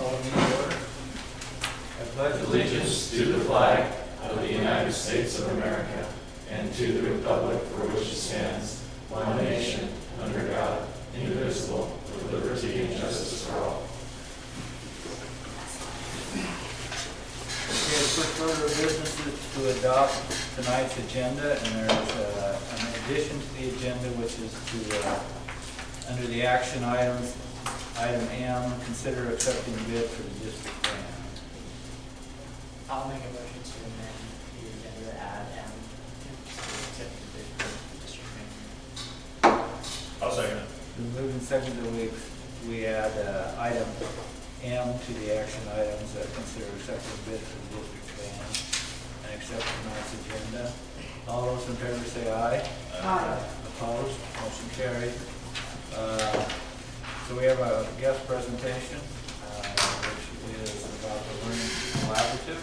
Call the meeting order. I pledge allegiance to the flag of the United States of America and to the republic for which it stands, one nation, under God, indivisible, with liberty and justice for all. Okay, the first order of business is to adopt tonight's agenda, and there's an addition to the agenda, which is to, under the action items, item M, consider accepting bid for the district grant. I'll make a motion to amend the agenda to add M to accept the bid for the district grant. I'll second it. Been moved and seconded that we add item M to the action items, consider accepting bid for the district grant and accept tonight's agenda. All those in favor say aye. Aye. Opposed? Motion carried. So we have a guest presentation, which is about the Learning Collaborative.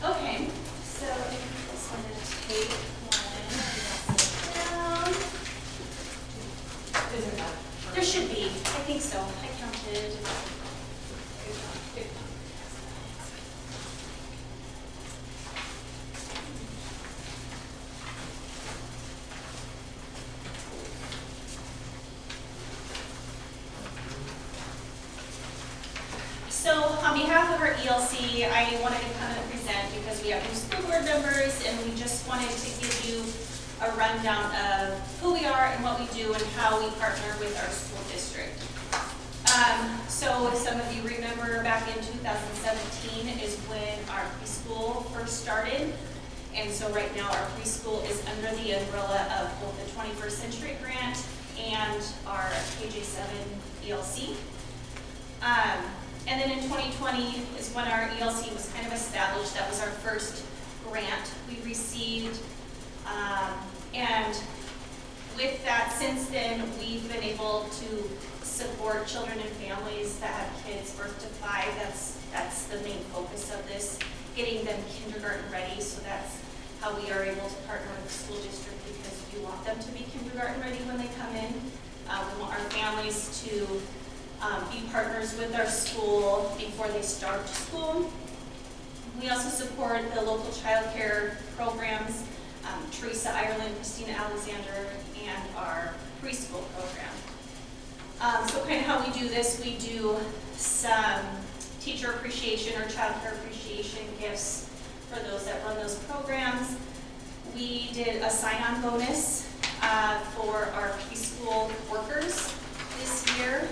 Okay, so I just wanted to take one. Is there not? There should be. I think so. I counted. So on behalf of our ELC, I wanted to come and present because we have new school board members, and we just wanted to give you a rundown of who we are and what we do and how we partner with our school district. So some of you remember back in 2017 is when our preschool first started. And so right now our preschool is under the umbrella of both the 21st Century Grant and our KJ7 ELC. And then in 2020 is when our ELC was kind of established. That was our first grant we received. And with that, since then, we've been able to support children and families that have kids birth to 5. That's the main focus of this, getting them kindergarten ready. So that's how we are able to partner with the school district, because we want them to be kindergarten ready when they come in. We want our families to be partners with our school before they start school. We also support the local child care programs, Teresa Ireland, Christina Alexander, and our preschool program. So kind of how we do this, we do some teacher appreciation or child care appreciation gifts for those that run those programs. We did a sign-on bonus for our preschool workers this year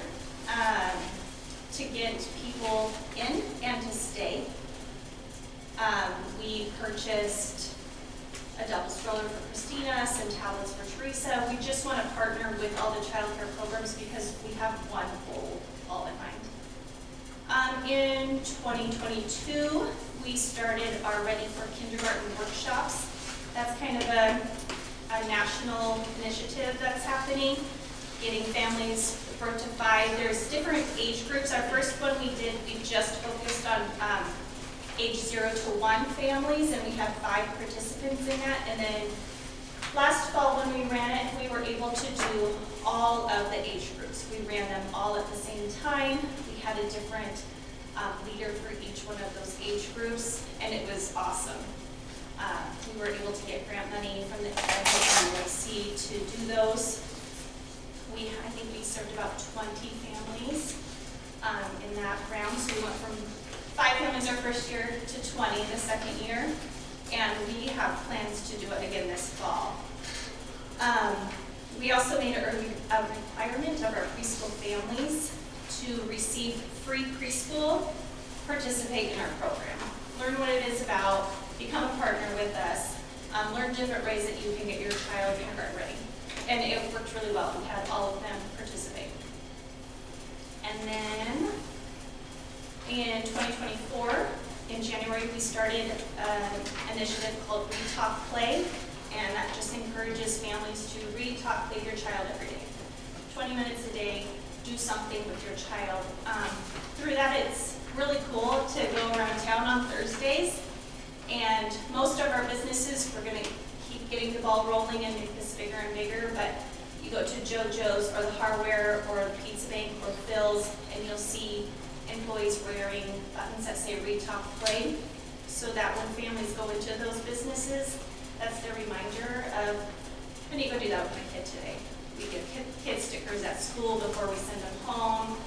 to get people in and to stay. We purchased a double stroller for Christina, some tablets for Teresa. We just want to partner with all the child care programs because we have one goal all in mind. In 2022, we started our Ready for Kindergarten workshops. That's kind of a national initiative that's happening, getting families birth to 5. There's different age groups. Our first one we just focused on age 0 to 1 families, and we had 5 participants in that. And then last fall when we ran it, we were able to do all of the age groups. We ran them all at the same time. We had a different leader for each one of those age groups, and it was awesome. We were able to get grant money from the NYC to do those. I think we served about 20 families in that round. So we went from 5 families our first year to 20 the second year, and we have plans to do it again this fall. We also made a requirement of our preschool families to receive free preschool, participate in our program, learn what it is about, become a partner with us, learn different ways that you can get your child kindergarten ready. And it worked really well. We had all of them participate. And then in 2024, in January, we started an initiative called Read, Talk, Play, and that just encourages families to read, talk, play with your child every day. 20 minutes a day, do something with your child. Through that, it's really cool to go around town on Thursdays, and most of our businesses, we're going to keep getting the ball rolling and make this bigger and bigger, but You go to JoJo's or the Hardware or the Pizza Bank or Phil's, and you'll see employees wearing buttons that say Read, Talk, Play, so that when families go into those businesses, that's their reminder of, I need to go do that with my kid today. We give kid stickers at school before we send them home.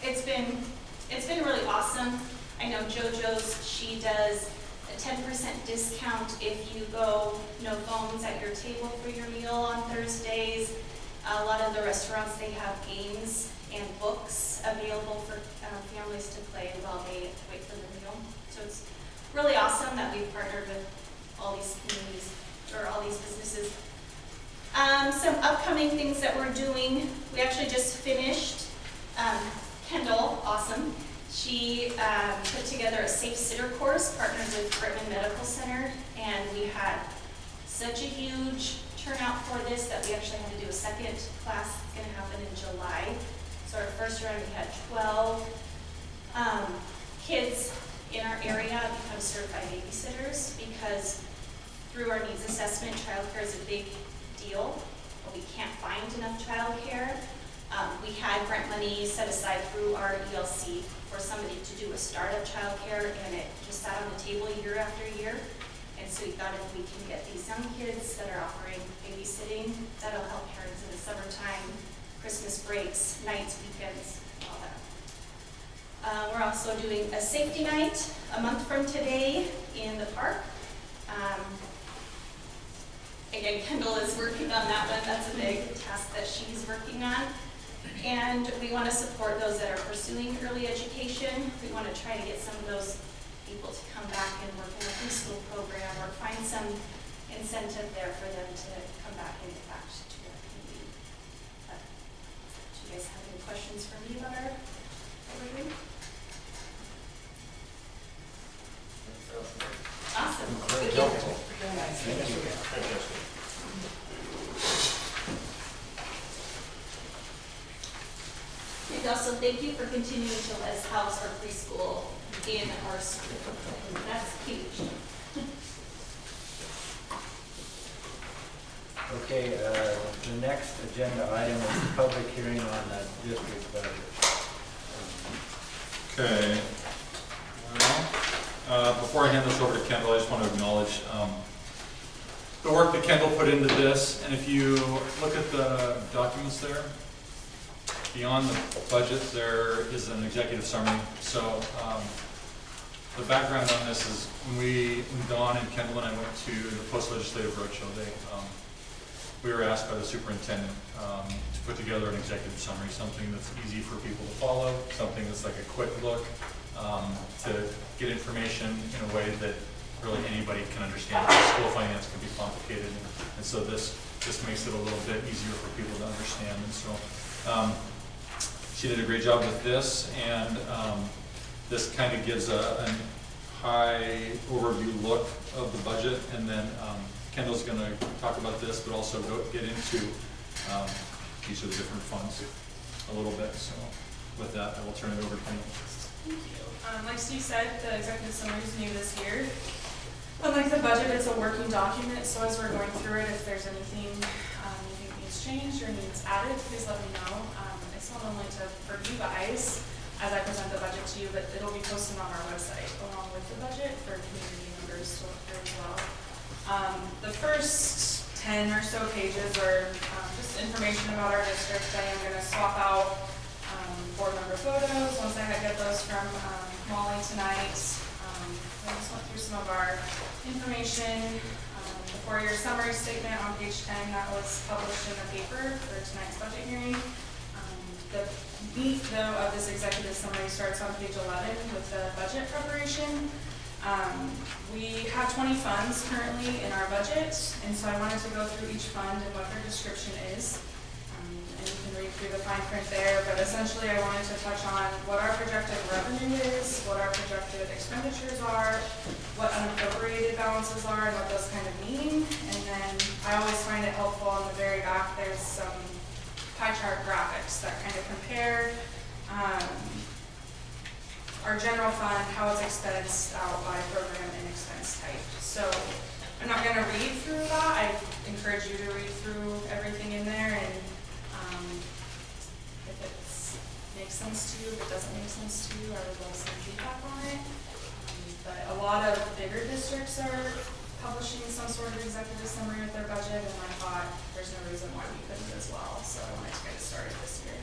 It's been really awesome. I know JoJo's, she does a 10% discount if you go no phones at your table for your meal on Thursdays. A lot of the restaurants, they have games and books available for families to play while they wait for the meal. So it's really awesome that we've partnered with all these communities, or all these businesses. Some upcoming things that we're doing, we actually just finished, Kendall, awesome. She put together a safe sitter course, partnered with Brigham Medical Center, and we had such a huge turnout for this that we actually had to do a second class. It's going to happen in July. So our first round, we had 12 kids in our area become certified babysitters, because through our needs assessment, childcare is a big deal. We can't find enough childcare. We had grant money set aside through our ELC for somebody to do a startup childcare, and it just sat on the table year after year. And so we thought if we can get these young kids that are offering babysitting, that'll help parents in the summertime, Christmas breaks, nights, weekends, all that. We're also doing a safety night a month from today in the park. Again, Kendall is working on that one. That's a big task that she's working on. And we want to support those that are pursuing early education. We want to try to get some of those people to come back and work in a preschool program, or find some incentive there for them to come back and get back to their community. Do you guys have any questions for me about our overview? Awesome. Very helpful. Thank you. And also, thank you for continuing to let us house our preschool in our school. That's huge. Okay, the next agenda item is the public hearing on the district budget. Okay. Well, before I hand this over to Kendall, I just want to acknowledge the work that Kendall put into this. And if you look at the documents there, beyond the budget, there is an executive summary. So the background on this is when Dawn and Kendall and I went to the post-legislative roadshow, we were asked by the superintendent to put together an executive summary, something that's easy for people to follow, something that's like a quick look, to get information in a way that really anybody can understand. School finance can be complicated, and so this makes it a little bit easier for people to understand. And so she did a great job with this, and this kind of gives a high overview look of the budget, and then Kendall's going to talk about this, but also get into each of the different funds a little bit. So with that, I will turn it over to Kendall. Thank you. Like Steve said, the executive summary is new this year. Unlike the budget, it's a working document, so as we're going through it, if there's anything you think needs changed or needs added, please let me know. It's not only for you guys as I present the budget to you, but it'll be posted on our website along with the budget for community members to look through as well. The first 10 or so pages are just information about our district. I am going to swap out board member photos once I get those from Molly tonight. I just went through some of our information. The 4-year summary statement on page 10 that was published in the paper for tonight's budget hearing. The meat, though, of this executive summary starts on page 11 with the budget preparation. We have 20 funds currently in our budget, and so I wanted to go through each fund and what their description is. And you can read through the fine print there, but essentially I wanted to touch on what our projected revenue is, what our projected expenditures are, what unappropriated balances are, and what those kind of mean. And then I always find it helpful on the very back, there's some pie chart graphics that kind of compare our general fund, how it's expensed out by program and expense type. So I'm not gonna read through that. I encourage you to read through everything in there, and if it makes sense to you, if it doesn't make sense to you, I would love some feedback on it. But a lot of bigger districts are publishing some sort of executive summary of their budget, and I thought there's no reason why we couldn't as well, so I wanted to get it started this year.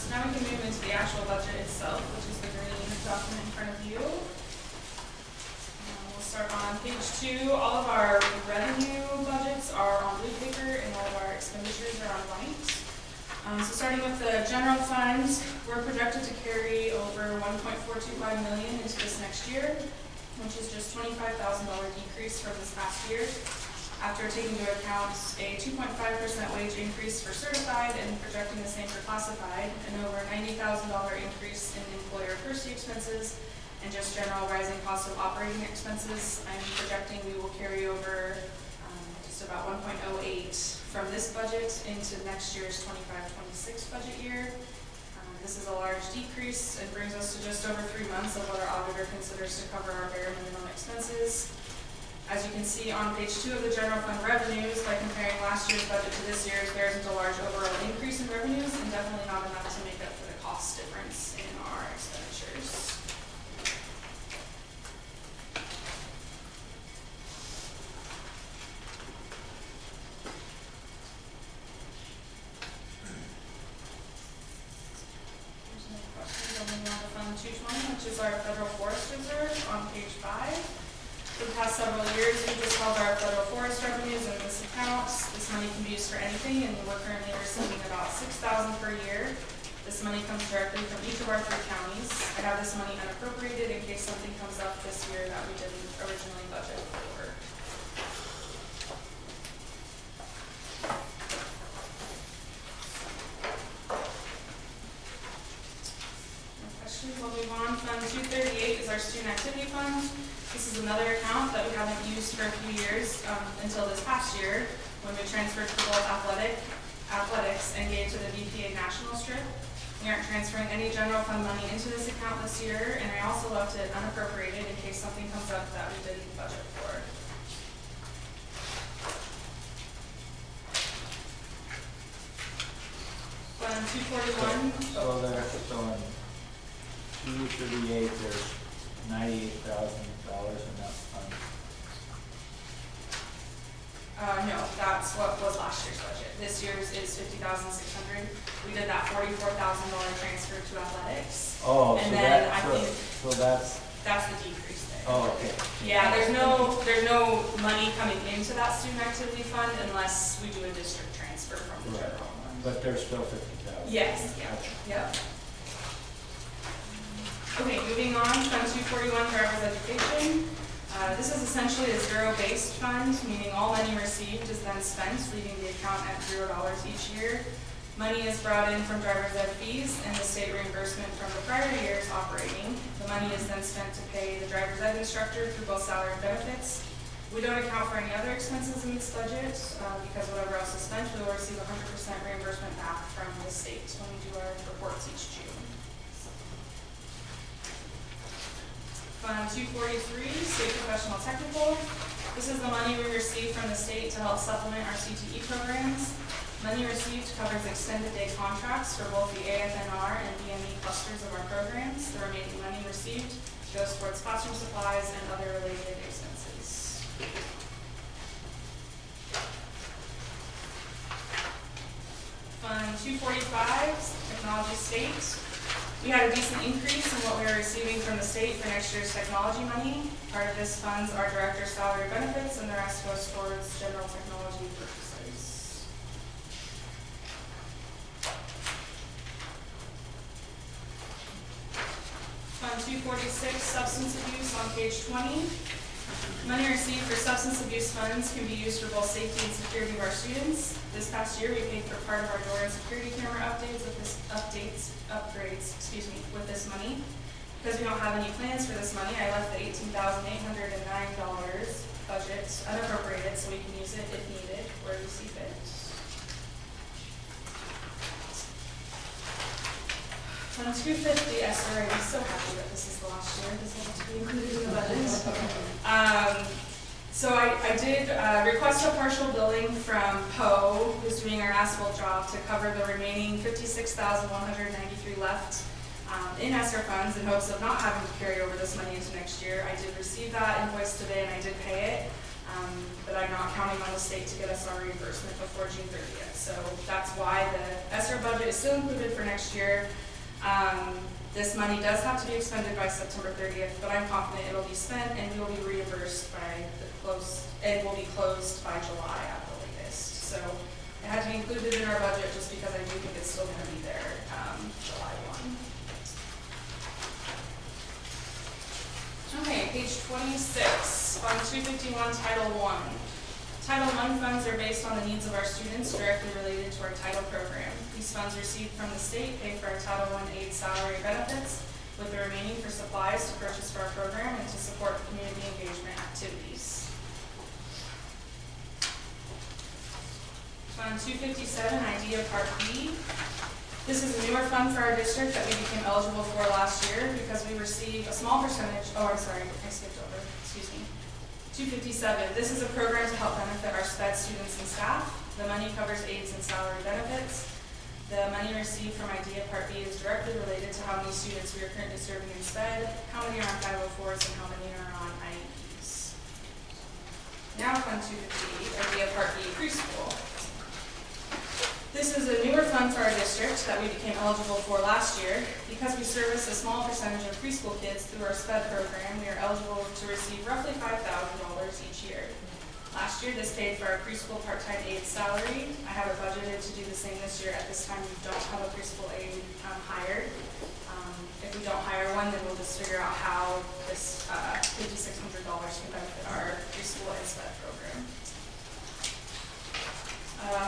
So now we can move into the actual budget itself, which is the green document in front of you. We'll start on page 2. All of our revenue budgets are on blue paper and all of our expenditures are on white. So starting with the general fund, we're projected to carry over $1.425 million into this next year, which is just $25,000 decrease from this past year, after taking into account a 2.5% wage increase for certified and projecting the same for classified, and over a $90,000 increase in employer diversity expenses, and just general rising cost of operating expenses. I'm projecting we will carry over just about 1.08 from this budget into next year's 25-26 budget year. This is a large decrease and brings us to just over 3 months of what our auditor considers to cover our bare minimum expenses. As you can see on page 2 of the general fund revenues, by comparing last year's budget to this year's, there isn't a large overall increase in revenues and definitely not enough to make up for the cost difference in our expenditures. Fund 220, which is our federal forest reserve on page 5. For the past several years, we've just held our federal forest revenues in this account. This money can be used for anything, and we're currently receiving about $6,000 per year. This money comes directly from each of our 3 counties. I have this money unappropriated in case something comes up this year that we didn't originally budget for. We'll move on. Fund 238 is our student activity fund. This is another account that we haven't used for a few years until this past year when we transferred to both athletics and gave to the VPA national trip. We aren't transferring any general fund money into this account this year, and I also left it unappropriated in case something comes up that we didn't budget for. Fund 241. So there's, so in 238, there's $98,000 in that fund. No, that's what was last year's budget. This year's is $50,600. We did that $44,000 transfer to athletics. Oh, and so then that, so that's the decrease there. oh, okay. Yeah, there's no money coming into that student activity fund unless we do a district transfer from the Right. general fund. But there's still 50,000. Yes, yeah, yep. Okay, moving on, Fund 241, Driver's Education. This is essentially a zero-based fund, meaning all money received is then spent, leaving the account at $0 each year. Money is brought in from driver's ed fees and the state reimbursement from the prior year's operating. The money is then spent to pay the driver's ed instructor through both salary and benefits. We don't account for any other expenses in this budget because whatever else is spent, we will receive 100% reimbursement back from the state when we do our reports each June. Fund 243, State Professional Technical. This is the money we receive from the state to help supplement our CTE programs. Money received covers extended day contracts for both the AFNR and BME clusters of our programs. The remaining money received goes towards classroom supplies and other related expenses. Fund 245, Technology State. We had a decent increase in what we are receiving from the state for next year's technology money. Part of this funds our director's salary benefits, and the rest goes towards general technology purchases. Fund 246, Substance Abuse on page 20. Money received for substance abuse funds can be used for both safety and security of our students. This past year, we paid for part of our door and security camera upgrades with this money. Because we don't have any plans for this money, I left the $18,809 budget unappropriated so we can use it if needed where we see fit. Fund 250 SRA, I'm so happy that this is the last year. This has to be included in the budget. So I did request a partial billing from Poe, who's doing our asphalt job, to cover the remaining $56,193 left in ESSER funds in hopes of not having to carry over this money into next year. I did receive that invoice today and I did pay it, but I'm not counting on the state to get us our reimbursement before June 30th. So that's why the ESSER budget is still included for next year. This money does have to be expended by September 30th, but I'm confident it'll be spent and we will be reimbursed by the close, it will be closed by July at the latest. So it had to be included in our budget just because I do think it's still going to be there July 1. Okay, page 26, Fund 251, Title I. Title I funds are based on the needs of our students directly related to our title program. These funds received from the state pay for our Title I aid salary benefits, with the remaining for supplies to purchase for our program and to support community engagement activities. Fund 257, IDEA Part B. This is a newer fund for our district that we became eligible for last year because we received a small percentage, I skipped over, excuse me. 257, this is a program to help benefit our SPED students and staff. The money covers aids and salary benefits. The money received from IDEA Part B is directly related to how many students we are currently serving in SPED, how many are on 504s, and how many are on IEPs. Now Fund 258, IDEA Part B, Preschool. This is a newer fund for our district that we became eligible for last year. Because we service a small percentage of preschool kids through our SPED program, we are eligible to receive roughly $5,000 each year. Last year, this paid for our preschool part-time aid salary. I have it budgeted to do the same this year. At this time, we don't have a preschool aid hired. If we don't hire one, then we'll just figure out how this $5,600 can benefit our preschool and SPED program.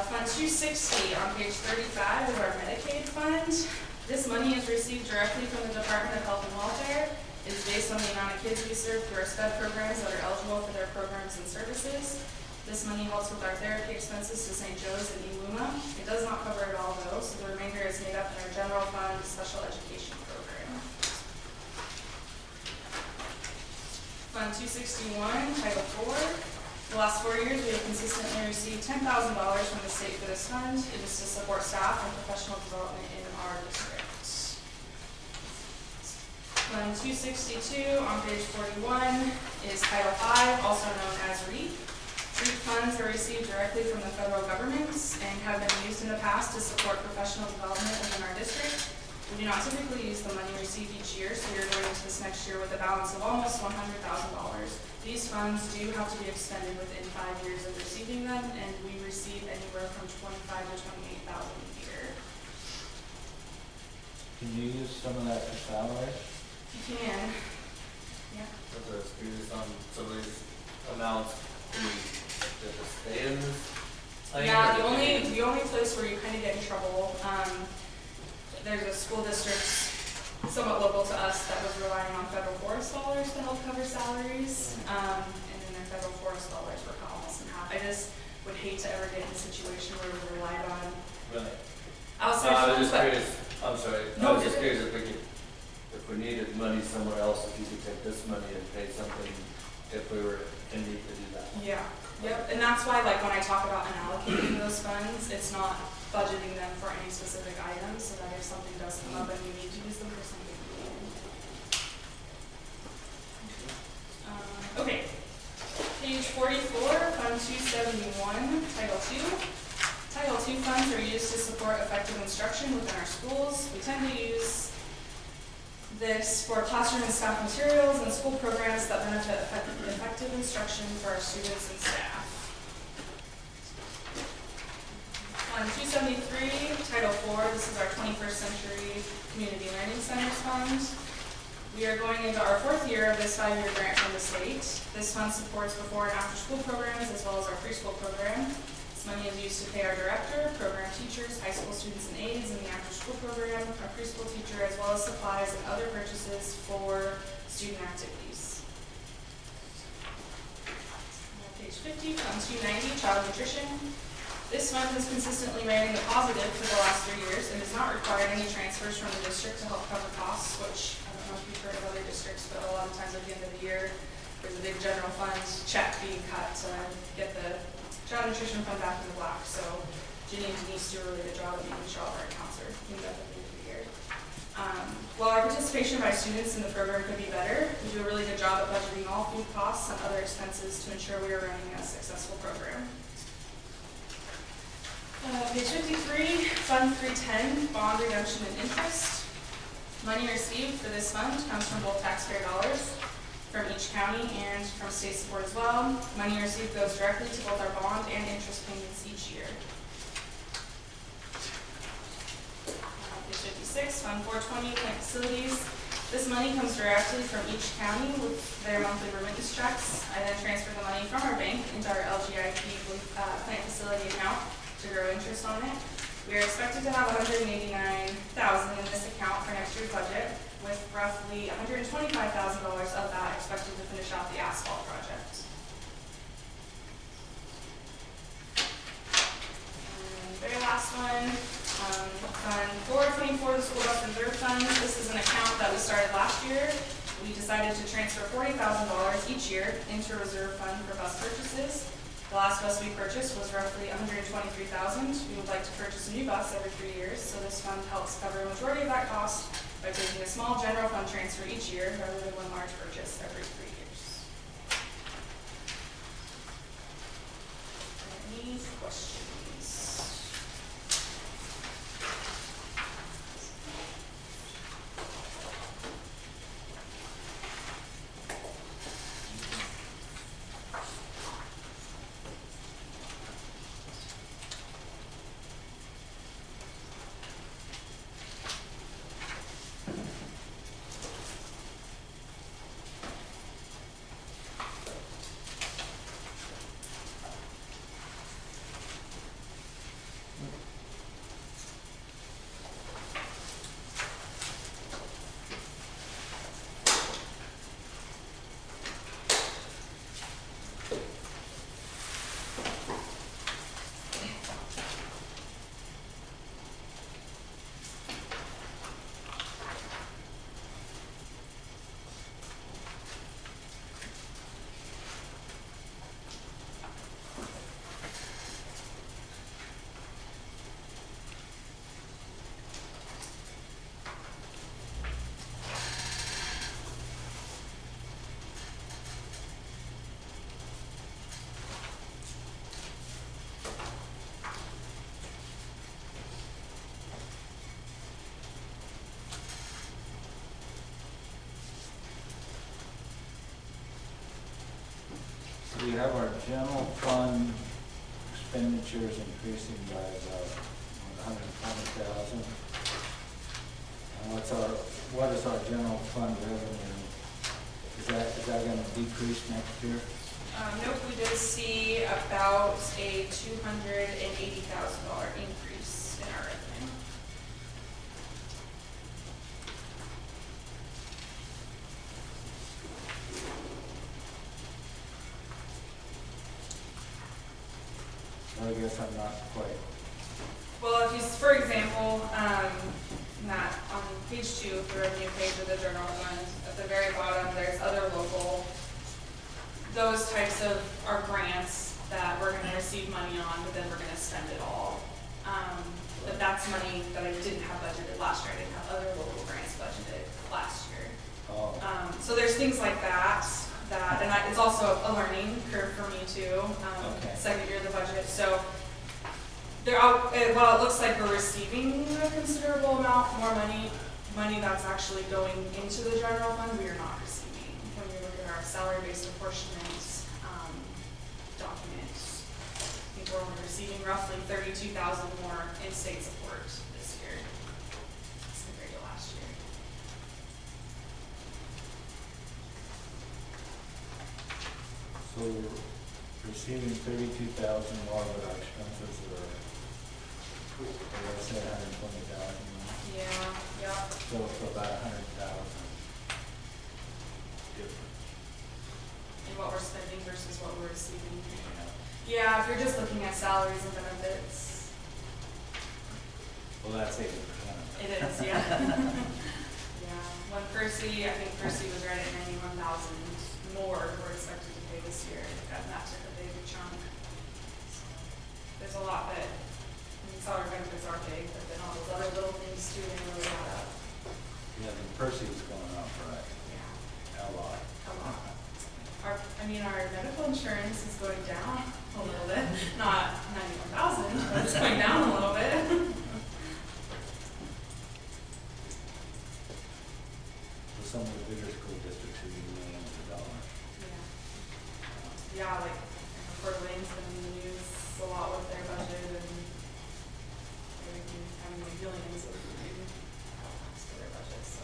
Fund 260 on page 35 is our Medicaid fund. This money is received directly from the Department of Health and Welfare. It is based on the amount of kids we serve through our SPED programs that are eligible for their programs and services. This money helps with our therapy expenses to St. Joe's and EWUMA. It does not cover it all though, so the remainder is made up in our general fund special education program. Fund 261, Title IV. The last 4 years, we have consistently received $10,000 from the state for this fund. It is to support staff and professional development in our district. Fund 262 on page 41 is Title V, also known as REAP. REAP funds are received directly from the federal government and have been used in the past to support professional development within our district. We do not typically use the money received each year, so we are going into this next year with a balance of almost $100,000. These funds do have to be expended within 5 years of receiving them, and we receive anywhere from $25,000 to $28,000 a year. Can you use some of that for salary? You can. Yeah. I was curious on some of these amounts, did it stay in this thing? Yeah, the only place where you kind of get in trouble, there's a school district somewhat local to us that was relying on federal forest dollars to help cover salaries, and then their federal forest dollars were cut almost in half. I just would hate to ever get in a situation where we relied on outside I was funds, just curious, I'm sorry, No, I was just curious if we needed money somewhere else, if you could take this money and pay something, if we were in need to do that. Yeah, yep, and that's why like when I talk about unallocating those funds, it's not budgeting them for any specific items, so that if something does come up and we need to use them for something, we can. Okay, page 44, Fund 271, Title II. Title II funds are used to support effective instruction within our schools. We tend to use this for classroom and staff materials and school programs that benefit effective instruction for our students and staff. On 273, Title IV, this is our 21st Century Community Learning Centers Fund. We are going into our 4th year of this 5-year grant from the state. This fund supports before and after school programs as well as our preschool program. This money is used to pay our director, program teachers, high school students and aides in the after school program, our preschool teacher, as well as supplies and other purchases for student activities. Page 50, Fund 290, Child Nutrition. This fund has consistently rated the positive for the last 3 years and has not required any transfers from the district to help cover costs, which I don't know if you've heard of other districts, but a lot of times at the end of the year, there's a big general fund check being cut to get the child nutrition fund back in the black. So Ginny and Denise do a really good job of making sure all of our accounts are cleaned up at the end of the year. While our participation by students in the program could be better, we do a really good job at budgeting all food costs and other expenses to ensure we are running a successful program. Page 53, Fund 310, bond redemption and interest. Money received for this fund comes from both taxpayer dollars from each county and from state support as well. Money received goes directly to both our bond and interest payments each year. Page 56, Fund 420, plant facilities. This money comes directly from each county with their monthly remittance checks. I then transfer the money from our bank into our LGIP plant facility account to grow interest on it. We are expected to have $189,000 in this account for next year's budget, with roughly $125,000 of that expected to finish out the asphalt project. And very last one, Fund 424, the School Bus Reserve Fund. This is an account that we started last year. We decided to transfer $40,000 each year into a reserve fund for bus purchases. The last bus we purchased was roughly $123,000. We would like to purchase a new bus every 3 years, so this fund helps cover a majority of that cost by taking a small general fund transfer each year rather than one large purchase every 3 years. Any questions? We have our general fund expenditures increasing by about 120,000. And what is our general fund revenue? Is that going to decrease next year? Nope, we did see about a $280,000 increase in our revenue. I guess I'm not quite. Well, if you, for example, Matt, on page 2 of the revenue page of the general fund, at the very bottom, there's other local. Those types of are grants that we're going to receive money on, but then we're going to spend it all. But that's money that I didn't have budgeted last year. I didn't have other local grants budgeted last year. Oh. So there's things like that. And it's also a learning curve for me too. Okay. Second year of the budget, so while it looks like we're receiving a considerable amount more money that's actually going into the general fund, we are not receiving. When you look at our salary-based apportionment documents, I think we're only receiving roughly $32,000 more in state support this year as compared to last year. So we're receiving 32,000 more, but our expenses are, let's say 120,000. Yeah, yeah. So about 100,000 difference. In what we're spending versus what we're receiving. Yeah, if you're just looking at salaries and benefits. Well, that's 80%. It is, yeah. Yeah. When Percy, I think Percy was right at 91,000 more we're expected to pay this year, and that took a big chunk. So there's a lot that, I mean, salary benefits are big, but then all those other little things too, they really add up. Yeah, the Percy's going up, right? Yeah, A lot. a lot. Our medical insurance is going down a little bit, not 91,000, but it's going down a Fort Wayne's been in the news a lot with their budget and they're having millions of cuts to their budget, so.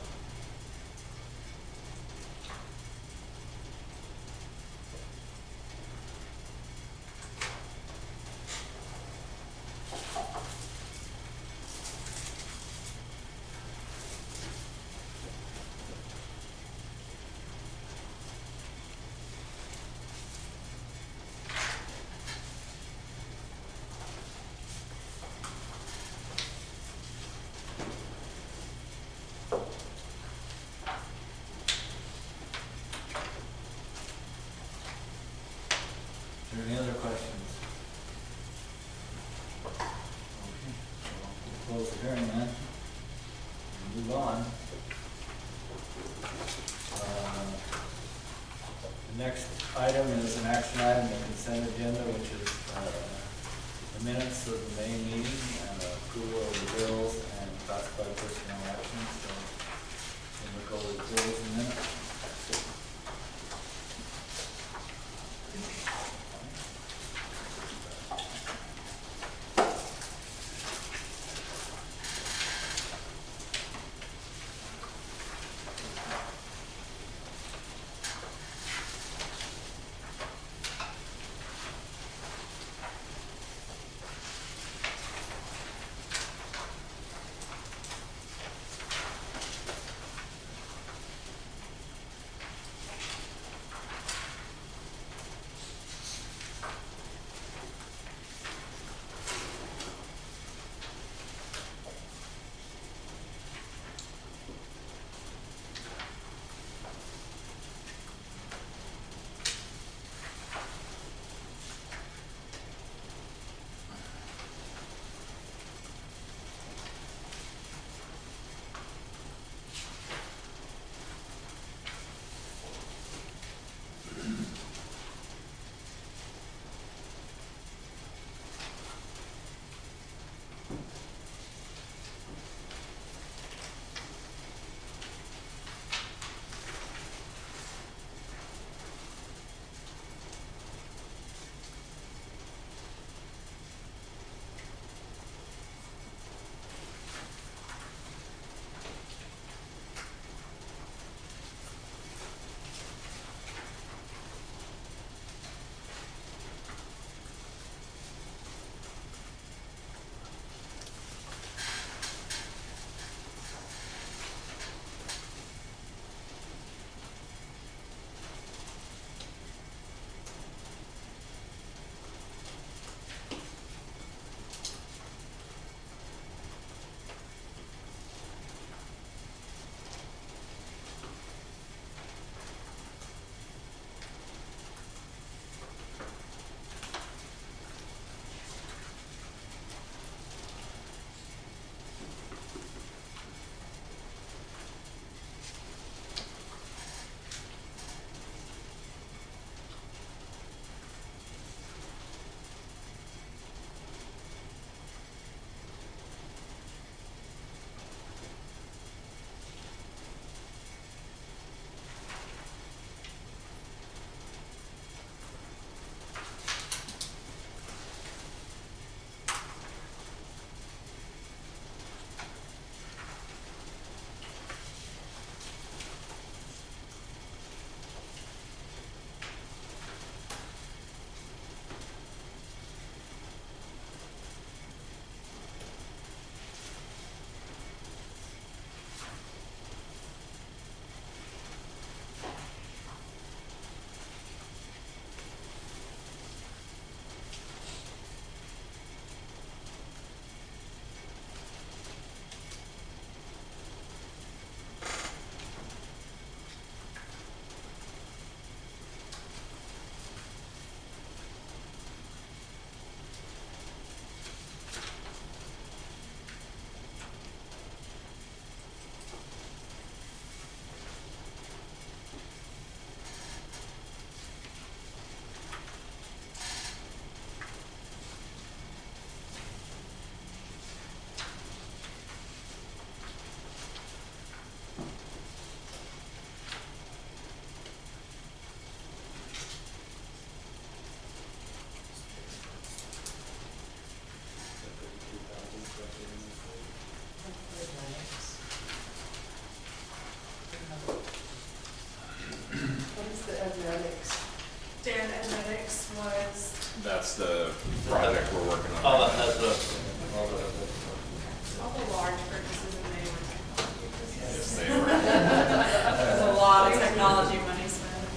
Are there any other questions? Okay, we'll close the hearing then. And move on. The next item is an action item, the consent agenda, which is the minutes of the May meeting and approval of the bills and classified personnel actions. So we'll look over the bills in a minute. That's the project we're working on. All the All the large purchases in May were technology purchases. Yes, they were. There's a lot of technology money spent.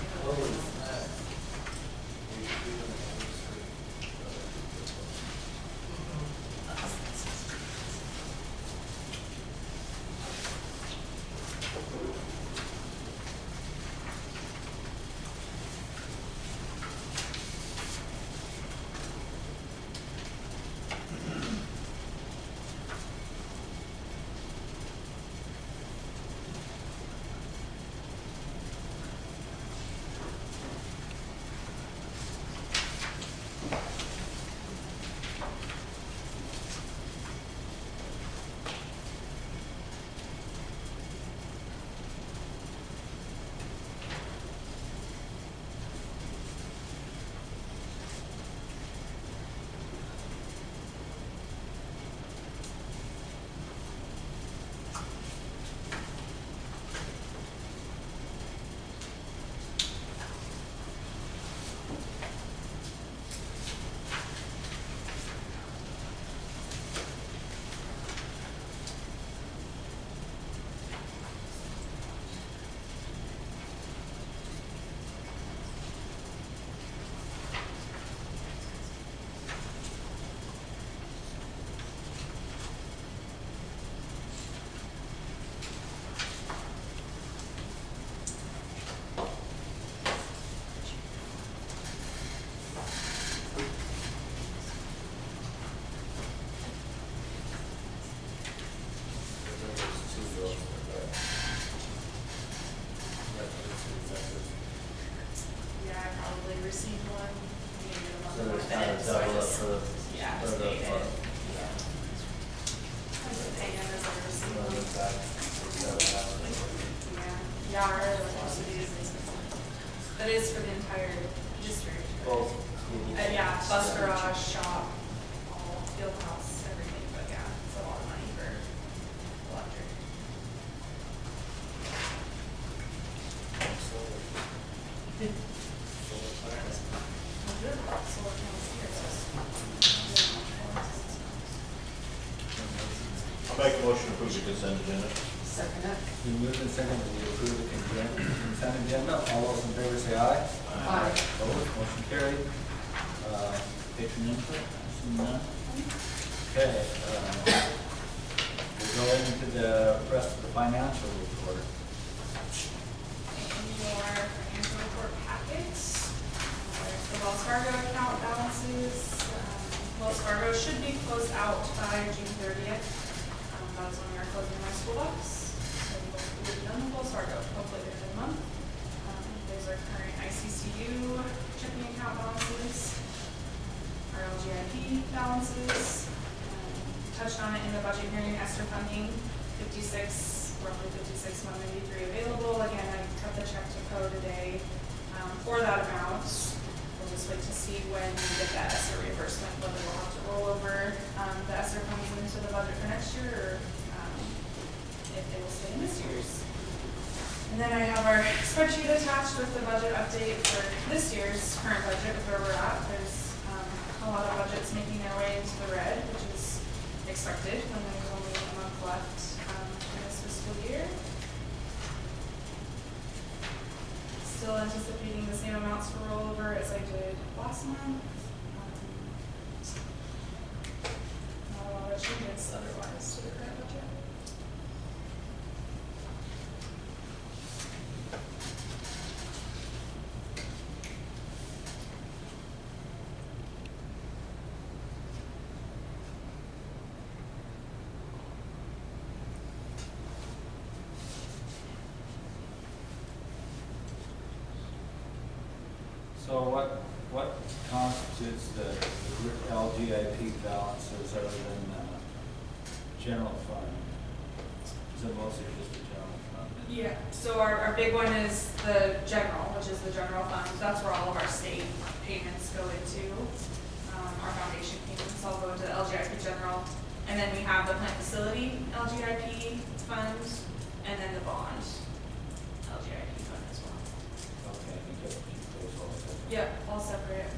Yeah, I probably received one, maybe a month. So there's with kind it, of so I double up just- for the, Yeah, for just the paid it. fund. Yeah. I just pay it as I receive So them. it's back, Yeah, I really like most of these. That is for the entire district. both schools. Yeah, bus garage, shop, all, field house, everything, but yeah, it's a lot of money for electric. Solar panels here, I'll make a motion to approve the consent agenda. Second it. We move and second that we approve the consent agenda. All those in favor say aye. Aye. Opposed, motion carried. Patron input, I see none. Okay, we'll go into the rest of the financial report. In your financial report packets, there's the Wells Fargo account balances. Wells Fargo should be closed out by June 30th. That's when we are closing my school bucks. So we'll be done with Wells Fargo, hopefully the end of the month. There's our current ICCU checking account balances, our LGIP balances. Touched on it in the budget hearing, ESSER funding, 56, roughly 56,193 available. Again, I cut the check to Co today for that amount. We'll just wait to see when we get that ESSER reimbursement, whether we'll have to roll over the ESSER funds into the budget for next year, or if they will stay in this year's. And then I have our spreadsheet attached with the budget update for this year's current budget with where we're at. There's a lot of budgets making their way into the red, which is expected when there's only a month left in this fiscal year. Still anticipating the same amounts for rollover as I did last month. Not a lot of changes otherwise to the current budget. So what constitutes the LGIP balances other than general fund? Is it mostly just the general fund? Yeah, so our big one is the general, which is the general fund. That's where all of our state payments go into. Our foundation payments all go into the LGIP general. And then we have the plant facility LGIP fund, and then the bond LGIP fund as well. Okay, you get those all separate. Yep, all separate.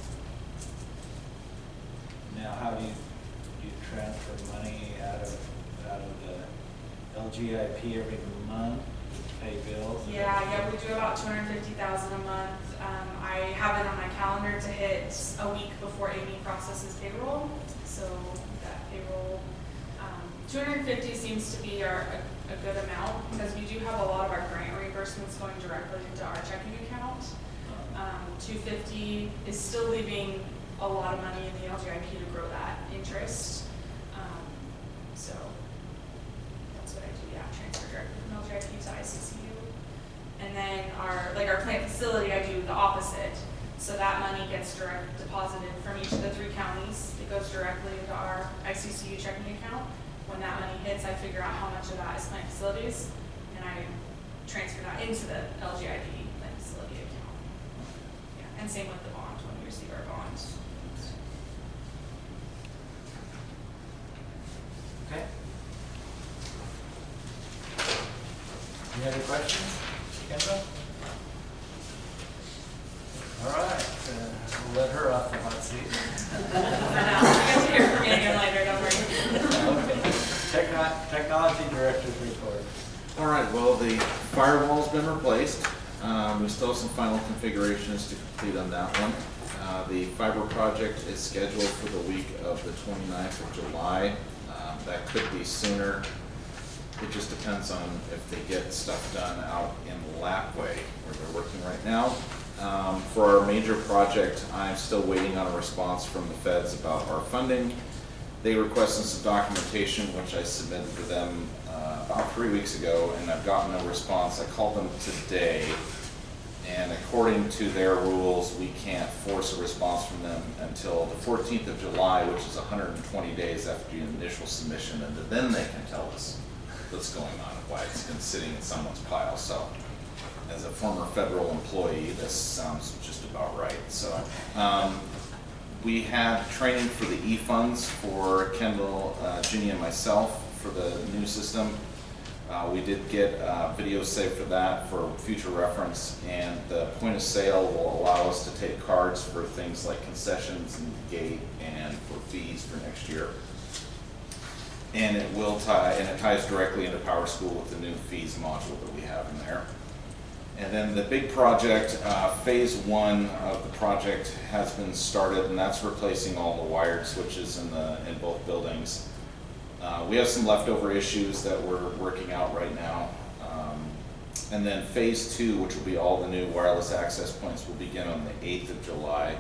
LGIP every month to pay bills? Yeah, we do about 250,000 a month. I have it on my calendar to hit a week before Amy processes payroll. So that payroll, 250 seems to be a good amount because we do have a lot of our grant reimbursements going directly into our checking account. 250 is still leaving a lot of money in the LGIP to grow that interest. So that's what I do, yeah, transfer directly from LGIP to ICCU. And then our plant facility, I do the opposite. So that money gets direct deposited from each of the 3 counties. It goes directly into our ICCU checking account. When that money hits, I figure out how much of that is plant facilities, and I transfer that into the LGIP plant facility account. Yeah, and same with the bond when we receive our bonds. Okay. Any other questions? Kendra? All right, we'll let her off the hot seat. For now, you get to hear from me again later, don't worry. Okay. Technology Director's report. All right, well, the firewall's been replaced. We still have some final configurations to complete on that one. The fiber project is scheduled for the week of the 29th of July. That could be sooner. It just depends on if they get stuff done out in Lapway, where they're working right now. For our major project, I'm still waiting on a response from the feds about our funding. They requested some documentation, which I submitted to them about 3 weeks ago, and I've gotten no response. I called them today, and according to their rules, we can't force a response from them until the 14th of July, which is 120 days after the initial submission, and then they can tell us what's going on and why it's been sitting in someone's pile. So, as a former federal employee, this sounds just about right. So, we had training for the e-funds for Kendall, Ginny, and myself for the new system. We did get video saved for that for future reference, and the point of sale will allow us to take cards for things like concessions and gate and for fees for next year. And it will it ties directly into PowerSchool with the new fees module that we have in there. And then the big project, phase 1 of the project has been started, and that's replacing all the wired switches in both buildings. We have some leftover issues that we're working out right now. And then phase 2, which will be all the new wireless access points, will begin on the 8th of July.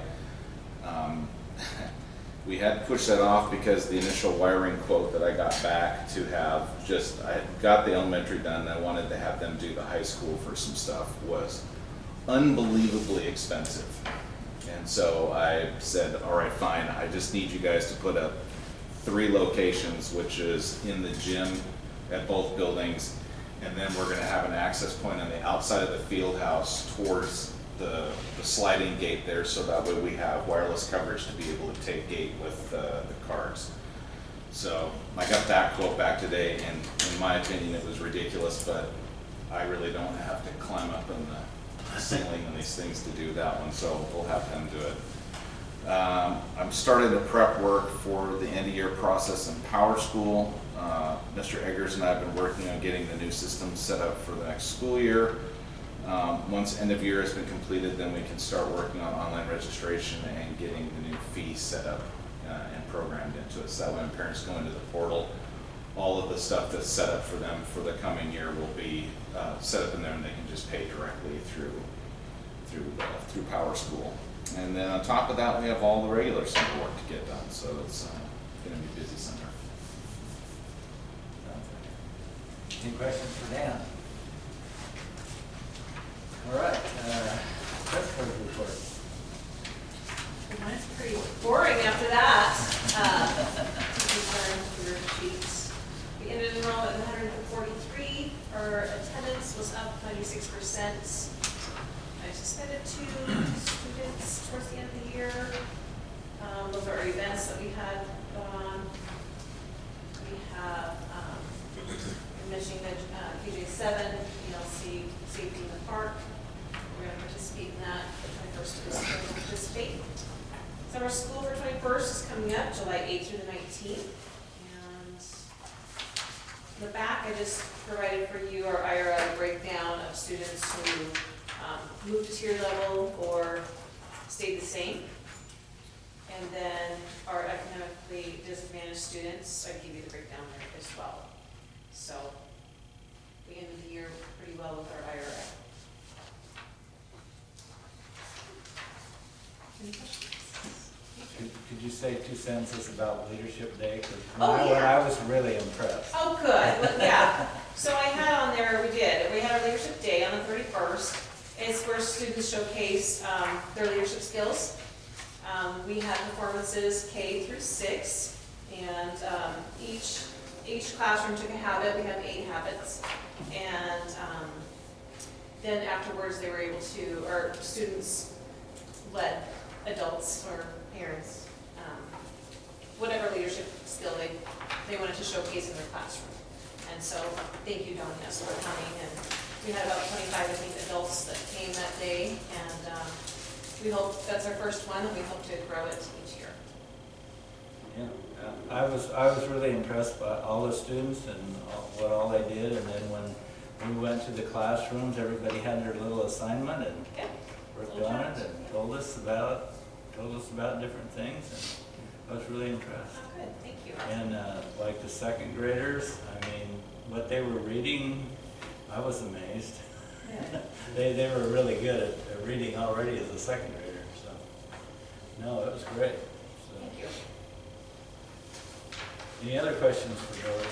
We had to push that off because the initial wiring quote that I got back to have I got the elementary done, and I wanted to have them do the high school for some stuff, was unbelievably expensive. And so I said, all right, fine, I just need you guys to put up 3 locations, which is in the gym at both buildings, and then we're gonna have an access point on the outside of the field house towards the sliding gate there, so that way we have wireless coverage to be able to take gate with the cards. So I got that quote back today, and in my opinion it was ridiculous, but I really don't have to climb up in the ceiling and these things to do that one, so we'll have them do it. I'm starting to prep work for the end of year process in PowerSchool. Mr. Eggers and I have been working on getting the new system set up for the next school year. Once end of year has been completed, then we can start working on online registration and getting the new fee set up and programmed into it. So that when parents go into the portal, all of the stuff that's set up for them for the coming year will be set up in there, and they can just pay directly through PowerSchool. And then on top of that, we have all the regular summer work to get done. So it's going to be busy summer. Any questions for Dan? All right, Treasurer's report. Mine's pretty boring after that. Your sheets. We ended enrollment at 143. Our attendance was up 96%. I suspended 2 students towards the end of the year. Those are our events that we had going on. We have mentioning that KJ7, ELC safety in the park. We're going to participate in that. The 21st is going to participate. Summer school for 21st is coming up, July 8th through the 19th. And the back, I just provided for you our IRA breakdown of students who moved to tier level or stayed the same. And then our economically disadvantaged students, I give you the breakdown there as well. So we ended the year pretty well with our IRA. Any questions? Could you say 2 sentences about Leadership Day? 'Cause Oh, when yeah. I was really impressed. Oh, good. Well, yeah. So I had on there, we had our Leadership Day on the 31st. It's where students showcase their leadership skills. We had performances K through 6, and each classroom took a habit. We had 8 habits, and then afterwards they were able to, or students led adults or parents, whatever leadership skill they wanted to showcase in their classroom. And so thank you, Donias, for coming, and we had about 25, I think, adults that came that day, and we hope, that's our first one, and we hope to grow it each year. Yeah, I was really impressed by all the students and what all they did, and then when we went to the classrooms, everybody had their little assignment and Yeah. worked on it and told us about different things, and I was really impressed. Oh, good, thank you. And like the second graders, I mean, what they were reading, I was amazed. Yeah. They were really good at reading already as a second grader, so, no, it was great. So, Thank you. any other questions for Dory?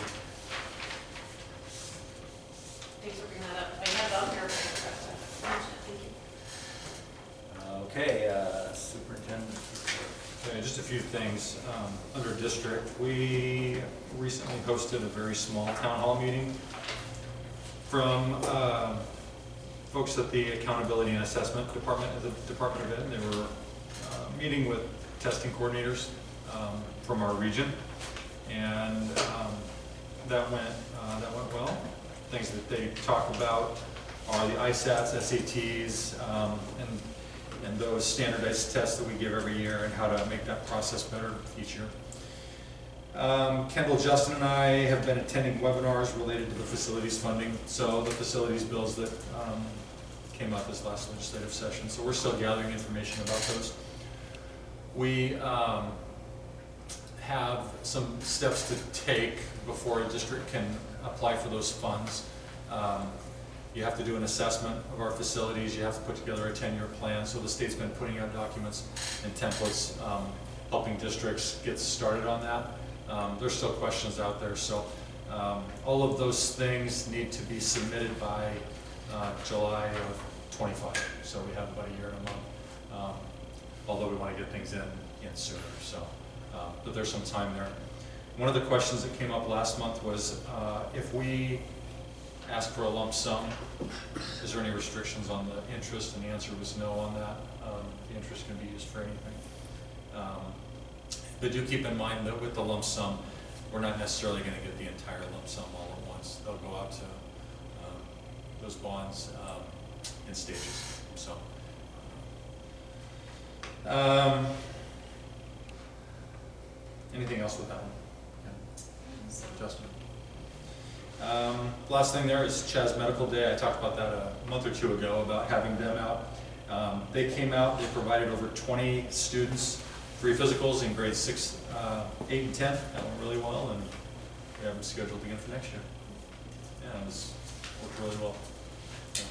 Thanks for bringing that up. I had it on here, but I forgot to mention it. Thank you. Okay, Superintendent's report. Okay, just a few things. Under district, we recently hosted a very small town hall meeting from folks at the Accountability and Assessment Department at the Department of Ed. They were meeting with testing coordinators from our region, and that went well. Things that they talk about are the ISATs, SATs, and those standardized tests that we give every year, and how to make that process better each year. Kendall, Justin, and I have been attending webinars related to the facilities funding, so the facilities bills that came out this last legislative session. So we're still gathering information about those. We have some steps to take before a district can apply for those funds. You have to do an assessment of our facilities. You have to put together a 10-year plan. So the state's been putting out documents and templates, helping districts get started on that. There's still questions out there. So all of those things need to be submitted by July of 25. So we have about a year and a month, although we want to get things in sooner. So, but there's some time there. One of the questions that came up last month was if we ask for a lump sum, is there any restrictions on the interest? And the answer was no on that. The interest can be used for anything. But do keep in mind that with the lump sum, we're not necessarily going to get the entire lump sum all at once. They'll go out to those bonds in stages. So, anything else with that one? Yeah. Justin? Last thing there is Chaz Medical Day. I talked about that a month or two ago about having them out. They came out, they provided over 20 students free physicals in grades 6, 8, and 10. That went really well, and we have them scheduled again for next year. Yeah, it worked really well. Yeah.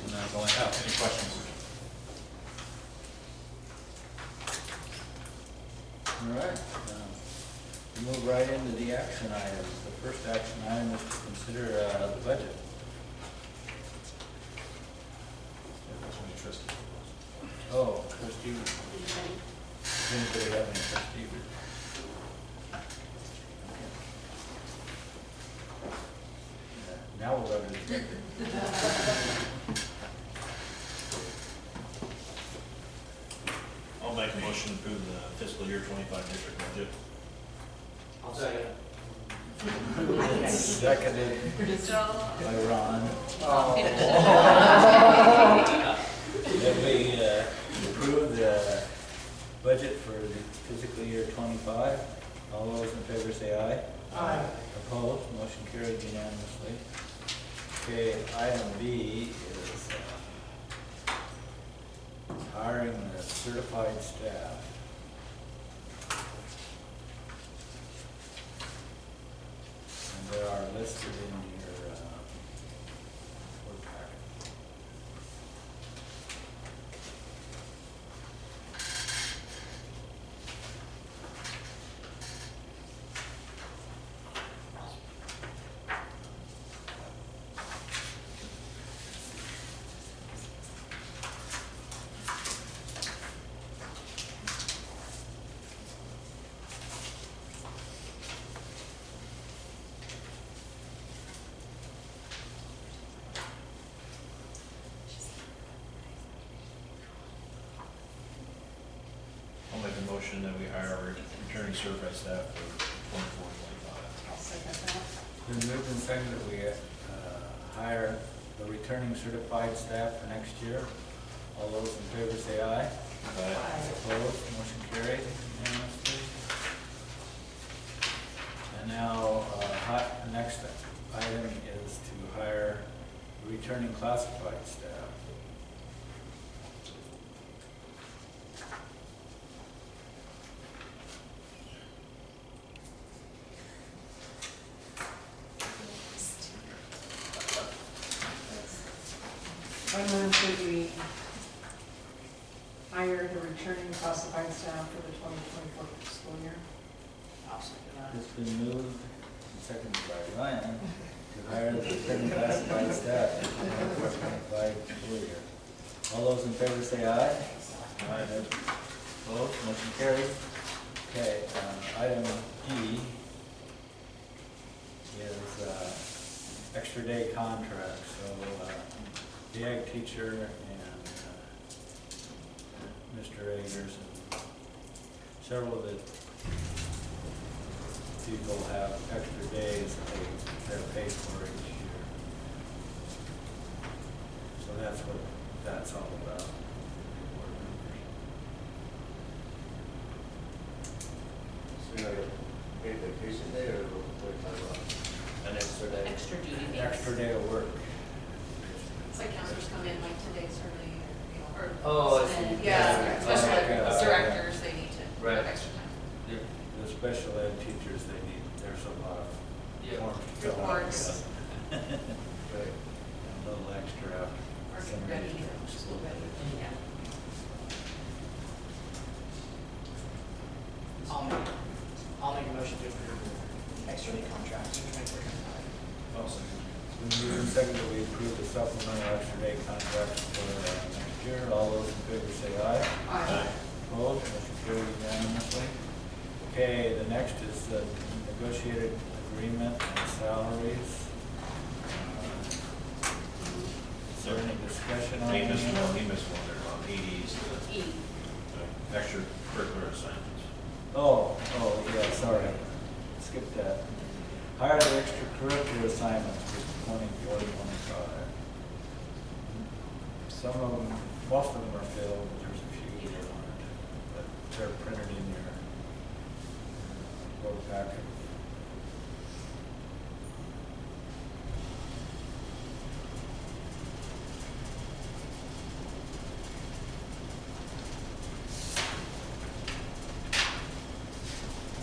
And that's all I have. Any questions? All right, we move right into the action items. The first action item is to consider the budget. Oh, trustee. Does anybody have any trustee? Now we'll go to the I'll make a motion to approve the fiscal year 25 district budget. I'll second. seconded by Ron. That we approve the budget for certified staff. And they are listed in your board packet. I'll make a motion that we hire our returning certified staff for 24-25. I'll second that. Been moved and seconded that we hire the returning certified staff for next year. All those in favor say aye. Opposed, motion carried unanimously. And now, the next item is to hire returning classified staff. I move that we hire the returning classified staff for the 2024 school year. I'll second that. It's been moved and seconded by Ryan to hire the returning classified staff for the 2025 school year. All those in favor say aye. Aye. Opposed, motion carried. Okay, item E is extra day contract. So the ag teacher and Mr. Agers and several of the people have extra days that they're paid for each year. So that's what that's all about. So you're gonna paid vacation day or time off? An extra day? Extra duty An days. extra day of work. It's like counselors come in like 2 days early, or, you know, or. Oh, I see. and, Yeah. Yeah, especially Okay. like directors, they need to Right. have extra time. The special ed teachers, they need, there's a lot of forms to fill out. Reports. Right. A little extra after. Or some get ready, days. school ready, yeah. I'll make a motion to approve the extra day contract for 2024-25. I'll second. It's been moved and seconded that we approve the supplemental extra day contract for next year. All those in favor say aye. Aye. Opposed, motion carried unanimously. Okay, the next is the negotiated agreement and salaries. Is there any discussion on He missed any? one, he missed one there on EDs, E. the extracurricular assignments. Oh, yeah, sorry. Skip that. Hire the extracurricular assignments for 24, 25. Some of them, most of them are filled, but there's a few that aren't. But they're printed in your board packet.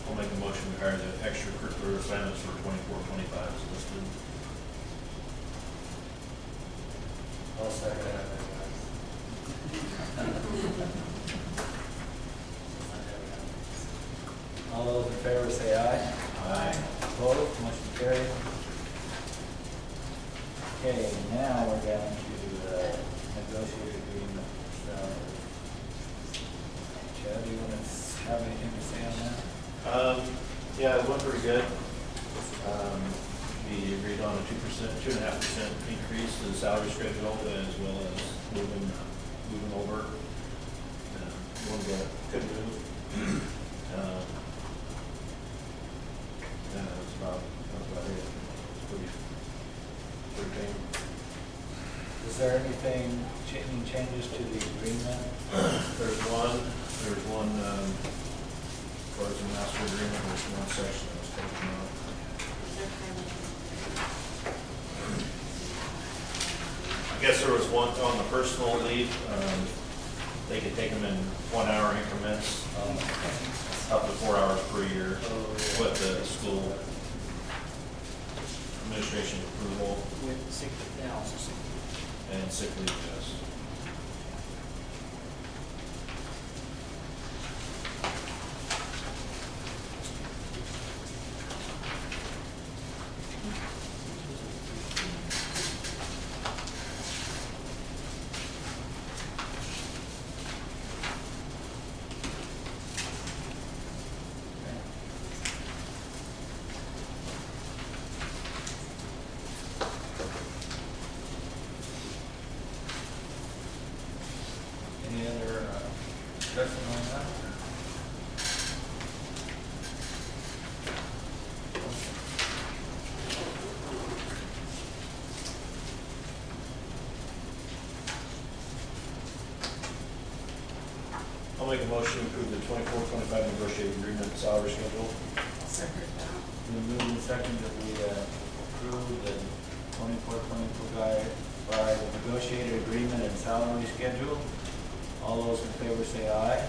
I'll make a motion to hire the extracurricular assignments for 24-25 as listed. I'll second that. All those in favor say aye. Aye. Opposed, motion carried. Okay, now we're down to negotiated agreement for salaries. Chad, do you want to have anything to say on that? Yeah, it went pretty good. We agreed on a 2.5% increase to the salary schedule as well as moving over. One that couldn't move. That's about it. It's pretty tame. Is there anything, any changes to the agreement? There's one, as far as the master agreement, there's one section that was taken out. I guess there was one on the personal leave. they could take them in 1 hour increments, up to 4 hours per year with the school administration approval With sick, and also sick leave. and sick leave, yes. Any other discussion on that? I'll make a motion to approve the 24-25 negotiated agreement salary schedule. I'll second that. Been moved and seconded that we approve the 24-25 negotiated agreement and salary schedule. All those in favor say aye.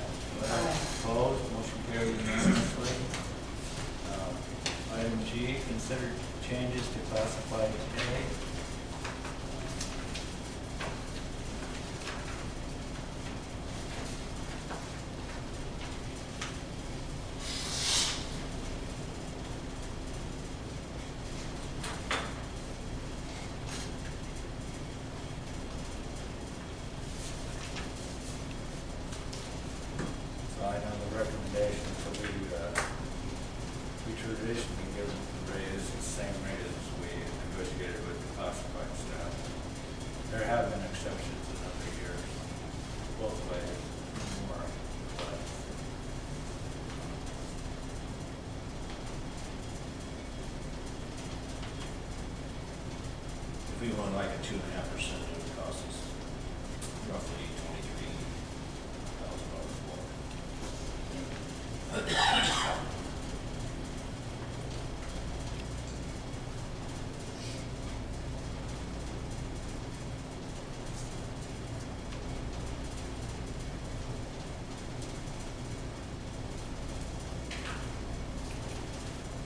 Aye. Opposed, motion carried unanimously. Item G, consider changes to classified pay. So I know the recommendation for we traditionally give them the raise, the same rate as we negotiated with the classified staff. There have been exceptions in other years, both ways, more, but. If we want like a 2.5%, it would cost us roughly $23,000 more.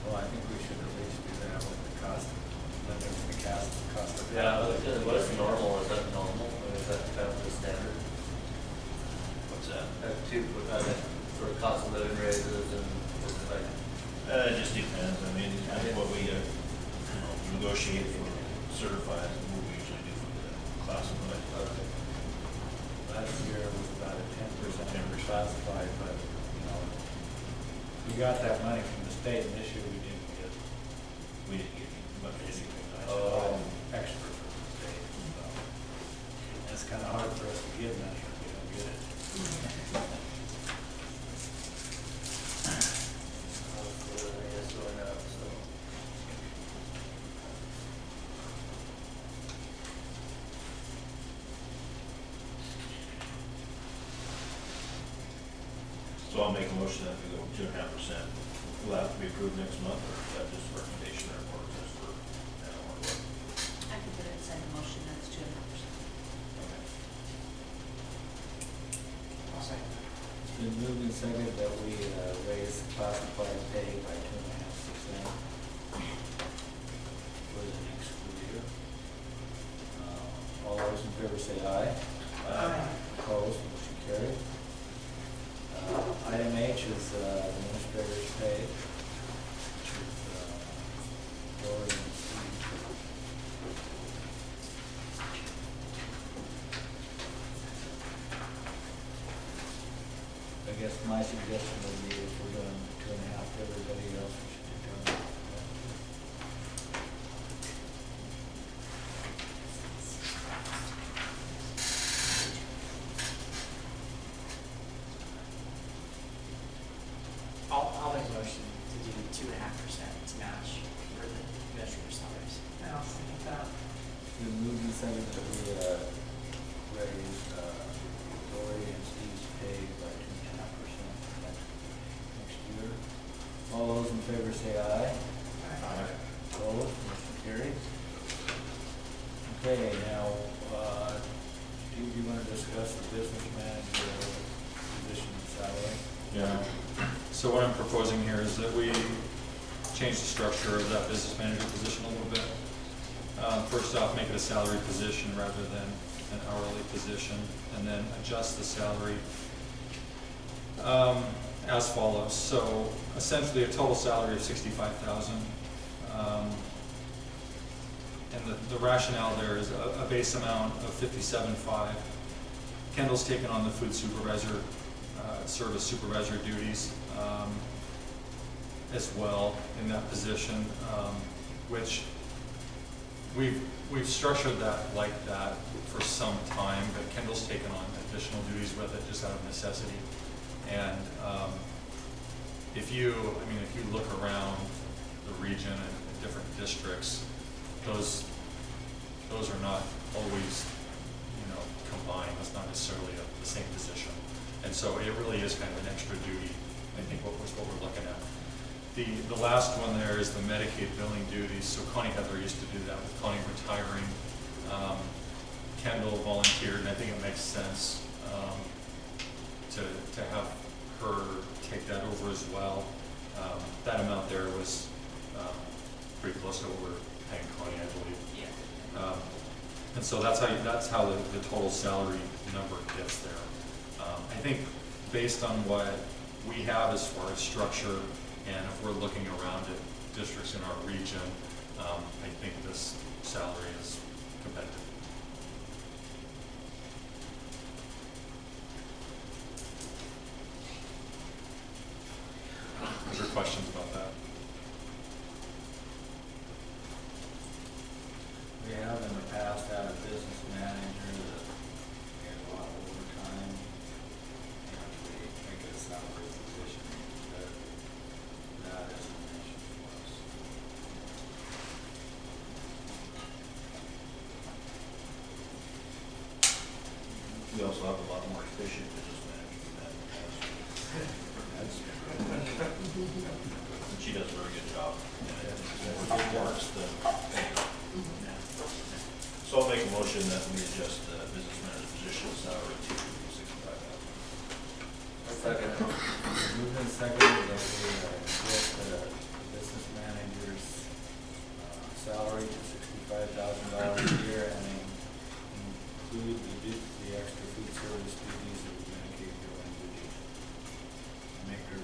Well, I think we should at least do that with the cost, when there's the cost of. Yeah, what's normal, is that normal, or is that kind of the standard? What's that? For cost of living raises and things like that? It just depends. I mean, I think what we negotiate for certified is what we usually do for the classified. Last year was about a 10% classified, but, you know, we got that money from the state, and this year we didn't get We didn't get much. basically Oh. extra from the state, so. It's kind of hard for us to give that if we don't get it. So I'll make a motion that we go 2.5%. Will that have to be approved next month, or is that just a recommendation or just for now or what? I can put it inside the motion, that's 2.5%. Okay. I'll second that. It's been moved and seconded that we raise classified pay by 2.5% for the next school year. All those in favor say aye. Aye. Opposed, motion carried. Item H is administrator's pay, which is lower than C. I guess my suggestion would be if we're doing 2.5 for everybody else, we should do 2.5. I'll make a motion to do 2.5% to match for the administrative salaries. And I'll second that. We moved and seconded that we raise Lori and Steve's pay by 2.5% next year. All those in favor want to discuss the business manager position salary? Yeah. So what I'm proposing here is that we change the structure of that business manager position a little bit. First off, make it a salary position rather than an hourly position, and then adjust the salary as follows. So essentially a total salary of $65,000. And the rationale there is a base amount of $57,500. Kendall's taken on the food supervisor, service supervisor duties as well in that position, which we've structured that like that for some time, but Kendall's taken on additional duties with it just out of necessity. And if you look around the region and different districts, those are not always, combined. That's not necessarily the same position. And so it really is kind of an extra duty, I think, what we're looking at. The last one there is the Medicaid billing duties. So Connie Heather used to do that. With Connie retiring, Kendall volunteered, and I think it makes sense to have her take that over as well. That amount there was pretty close to what we're paying Connie, I believe. Yeah. And so that's how the total salary number gets there. I think based on what we have as far as structure, and if we're looking around at districts in our region, I think this salary is competitive. Are there questions about that? We have in the past had a business manager that had a lot of overtime, and we make it a salary position, that is an issue for us. We also have a lot more efficient business managers than that in the past. And she does a very good job. And I think more works than paying. So I'll make a motion that we adjust the business manager position salary to $65,000. Second. Moved and seconded that we adjust the business manager's salary to $65,000 a year and include the extra food service duties of the Medicaid billing duties. Make her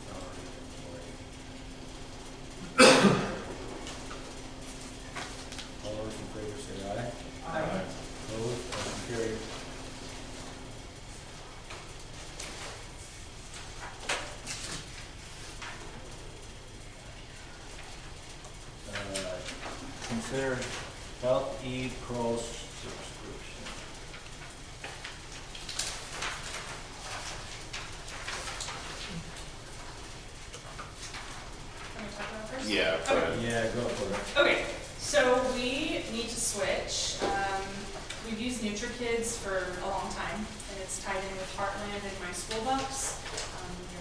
salary employee. All those in favor say aye. Aye. Opposed, motion carried. Consider Health ePro subscription. Can we talk about it first? Yeah, go ahead. Yeah, go for it. Okay, so we need to switch. We've used NutriKids for a long time, and it's tied in with Heartland and My School Bucks.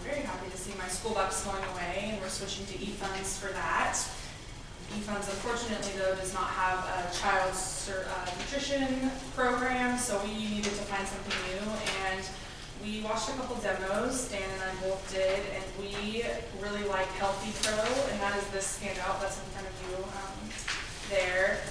We're very happy to see My School Bucks going away, and we're switching to eFunds for that. eFunds, unfortunately, though, does not have a child's nutrition program, so we needed to find something new, and we watched a couple demos, Dan and I both did, and we really like Healthy Pro, and that is this handout that's in front of you there.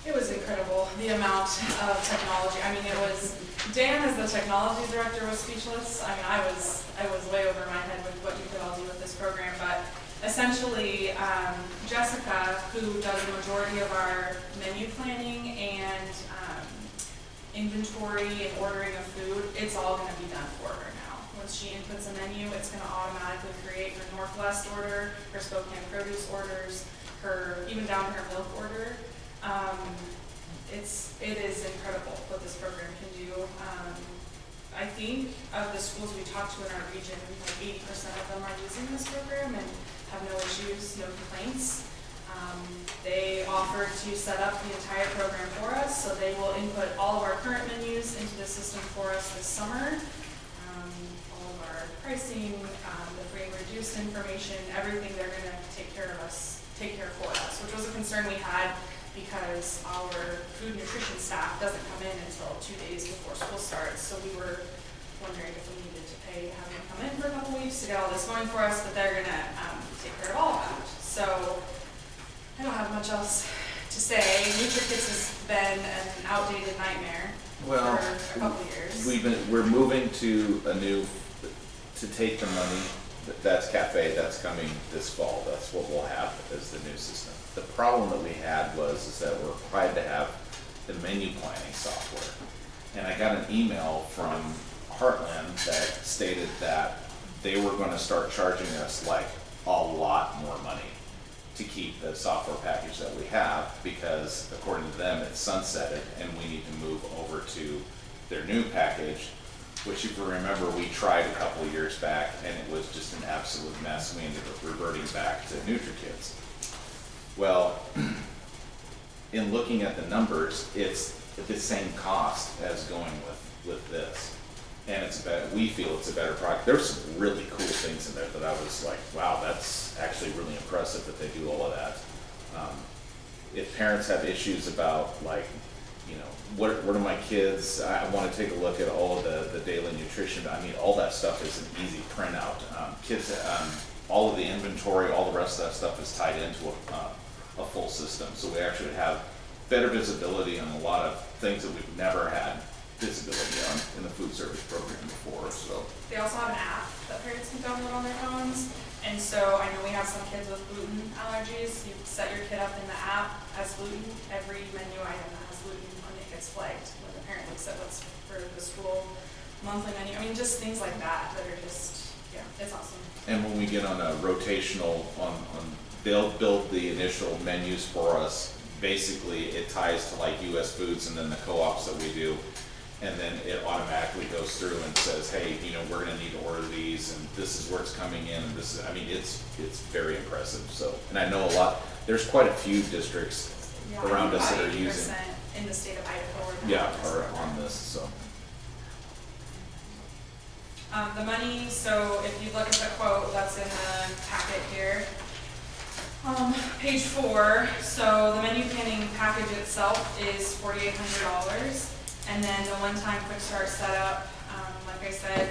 It was incredible, the amount of technology. I mean, it was, Dan as the technology director was speechless. I mean, I was way over my head with what you could all do with this program, but essentially, Jessica, who does the majority of our menu planning and inventory and ordering of food, it's all going to be done for her now. Once she inputs a menu, it's going to automatically create her Northwest order, her Spokane produce orders, her even down to her milk order. It is incredible what this program can do. I think of the schools we talked to in our region, like 80% of them are using this program and have no issues, no complaints. They offered to set up the entire program for us, so they will input all of our current menus into the system for us this summer. All of our pricing, the free and reduced information, everything they're going to take care for us, which was a concern we had because our food nutrition staff doesn't come in until 2 days before school starts. So we were wondering if we needed to pay to have them come in for a couple weeks to get all this going for us, but they're gonna take care of all of that. So I don't have much else to say. NutriKids has been an outdated nightmare Well, for a couple of years. we're moving to to take the money, that's cafe, that's coming this fall, that's what we'll have as the new system. The problem that we had is that we're required to have the menu planning software. And I got an email from Heartland that stated that they were gonna start charging us like a lot more money to keep the software package that we have, because according to them, it's sunsetted and we need to move over to their new package, which if you remember, we tried a couple of years back and it was just an absolute mess. We ended up reverting back to NutriKids. Well, in looking at the numbers, it's the same cost as going with this. And we feel it's a better product. There's some really cool things in there that I was like, wow, that's actually really impressive that they do all of that. If parents have issues about like, you know, what are my kids, I want to take a look at all of the daily nutrition. I mean, all that stuff is an easy printout. Kids, all of the inventory, all the rest of that stuff is tied into a full system. So we actually have better visibility on a lot of things that we've never had visibility on in the food service program before. So They also have an app that parents can download on their phones. And so I know we have some kids with gluten allergies. You set your kid up in the app as gluten. Every menu item that has gluten on it gets flagged when the parent looks at what's for the school monthly menu. I mean, just things like that that are just, yeah, it's awesome. and when we get on a rotational they'll build the initial menus for us. Basically, it ties to like US Foods and then the co-ops that we do. And then it automatically goes through and says, hey, you know, we're gonna need to order these and this is where it's coming in and this is, I mean, it's very impressive. So, and I know there's quite a few districts Yeah, around us that are about using. 80% in the state of Idaho Are on this, so. The money, so if you look at the quote that's in the packet here, page 4, so the menu planning package itself is $4,800. And then the one-time quick start setup, like I said,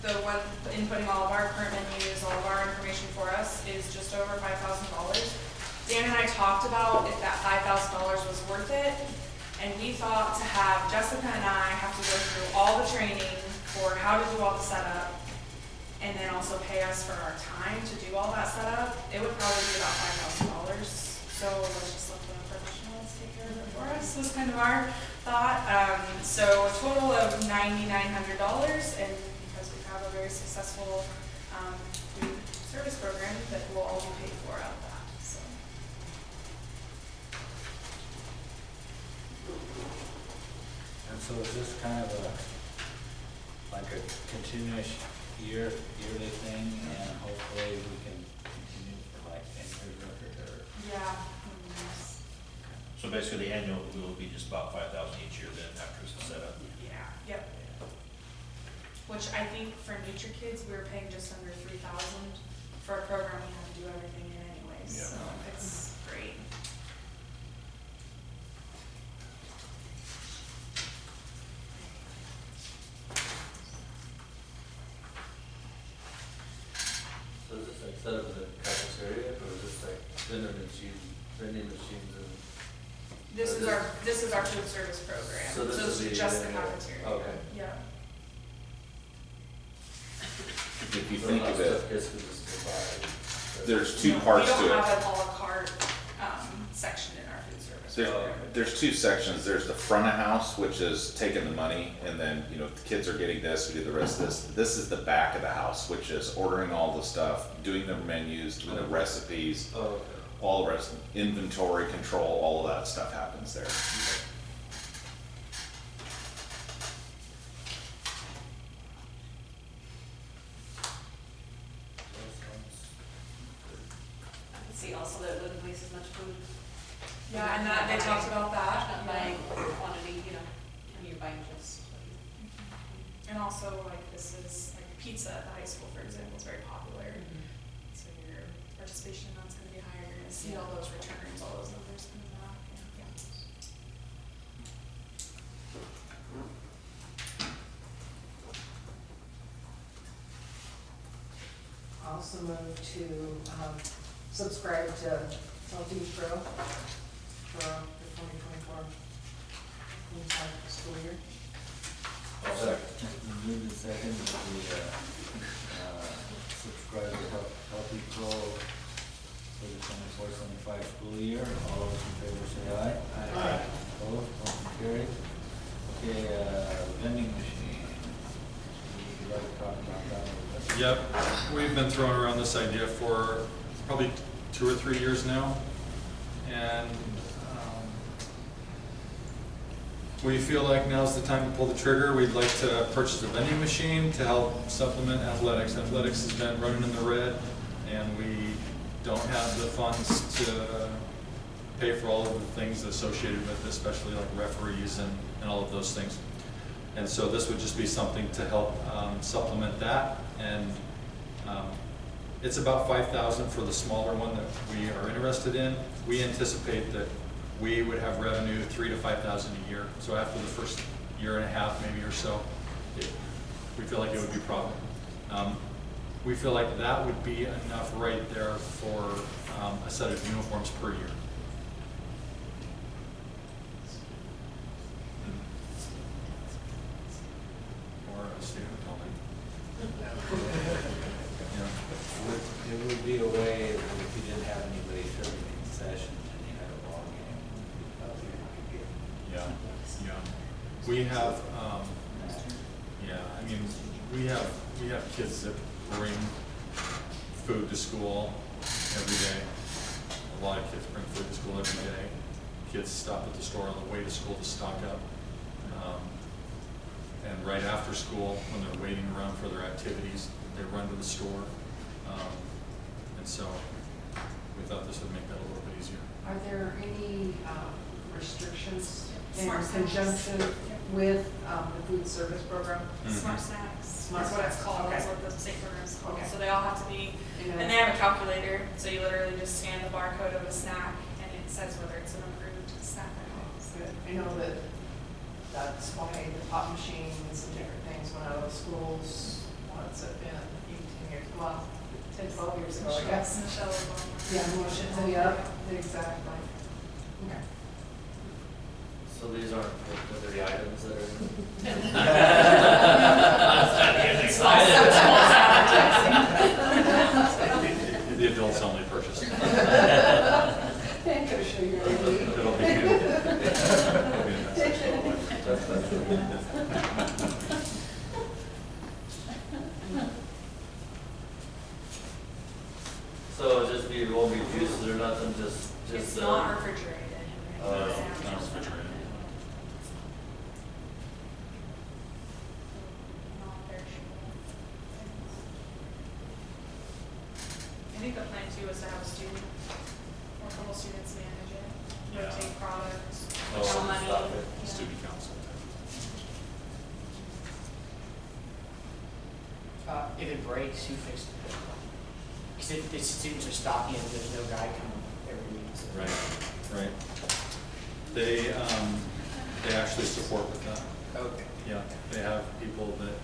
the one inputting all of our current menus, all of our information for us is just over $5,000. Dan and I talked about if that $5,000 was worth it, and we thought to have Jessica and I have to go through all the training for how to do all the setup, and then also pay us for our time to do all that setup, it would probably be about $5,000. So let's just let the professionals take care of it for us, was kind of our thought. So a total of $9,900, and because we have a very successful food service program that will all be paid for out of that. So. And so is this kind of like a continuous yearly thing, and hopefully we can continue for like 10 years or? Yeah. So basically, the annual will be just about 5,000 each year then after it's set up. Yeah. Yep. Which I think for NutriKids, we were paying just under $3,000 for a program we have to do everything in anyways. Yeah. So it's great. So is this like set up in the cafeteria, or is this like vending machines and? This is our food service program. So this it's is the just the annual- cafeteria. okay. Yeah. If you So think not of stuff it, kids can just go buy. there's two No, parts we to don't it. have an à la carte section in our food service program. There's two sections. There's the front of house, which is taking the money, and then, you know, the kids are getting this, we do the rest of this. This is the back of the house, which is ordering all the stuff, doing the menus, doing the recipes, Oh, okay. all the rest, inventory control, all of that stuff happens there. I can see also that it wouldn't waste as much food. Yeah, and that, they talked about that. Not yeah. buying quantity, you know, when you're buying just. And also, like, this is, like, pizza at the high school, for example, is very popular. So your participation amount's gonna be higher, you're gonna see all those returns, all those numbers coming back. Yeah. also move to subscribe to LD Pro for the 2024 school year. I'll second. Moved and second, we subscribe to Healthy Pro for the 24-25 school year. All those in favor say aye. Aye. Opposed, motion carried. Okay, vending machine. Would you like to talk about that a little bit? Yep, we've been throwing around this idea for probably 2 or 3 years now. And we feel like now's the time to pull the trigger. We'd like to purchase a vending machine to help supplement athletics. Athletics has been running in the red, and we don't have the funds to pay for all of the things associated with it, especially like referees and all of those things. And so this would just be something to help supplement that. And it's about $5,000 for the smaller one that we are interested in. We anticipate that we would have revenue $3,000 to $5,000 a year. So after the first year and a half, maybe or so, we feel like it would be profitable. We feel like that would be enough right there for a set of uniforms per year. Or a student building. It would be a way that if you didn't have anybody serving in sessions and you had a ball game, Yeah, yeah. We have, we have kids that bring food to school every day. A lot of kids bring food to school every day. Kids stop at the store on the way to school to stock up. And right after school, when they're waiting around for their activities, they run to the store. And so we thought this would make that a little bit easier. Are there any restrictions in Smart snacks. conjunction with the food service program? Smart snacks, Smart that's what it's snacks, called, okay. that's what the state program's called. Okay. So they all have to be, and they have a calculator, so you literally just scan the barcode of a snack and it says whether it's an approved snack or not. Good. I know that that's why the pop machines and different things went out of schools, what's it been, 18 years, well, 10, 12 years ago, I guess. Michelle Obama. Yeah, motions, yeah, exactly. Okay. So these aren't the items that are. The adults only purchase. Thank you, show your ID. It'll be in. It'll be in that section. So just be, it won't be juices or nothing, just. It's not refrigerated. Oh, No, not refrigerated. I think the plan too was to have a student or a couple students manage it, Yeah. rotate products, Oh, account money. stop it. Yeah. Student council. If it breaks, who fixes it? Because the students are stocking it, there's no guy coming every week. So. Right, right. They actually support with that. Okay. Yeah, they have people that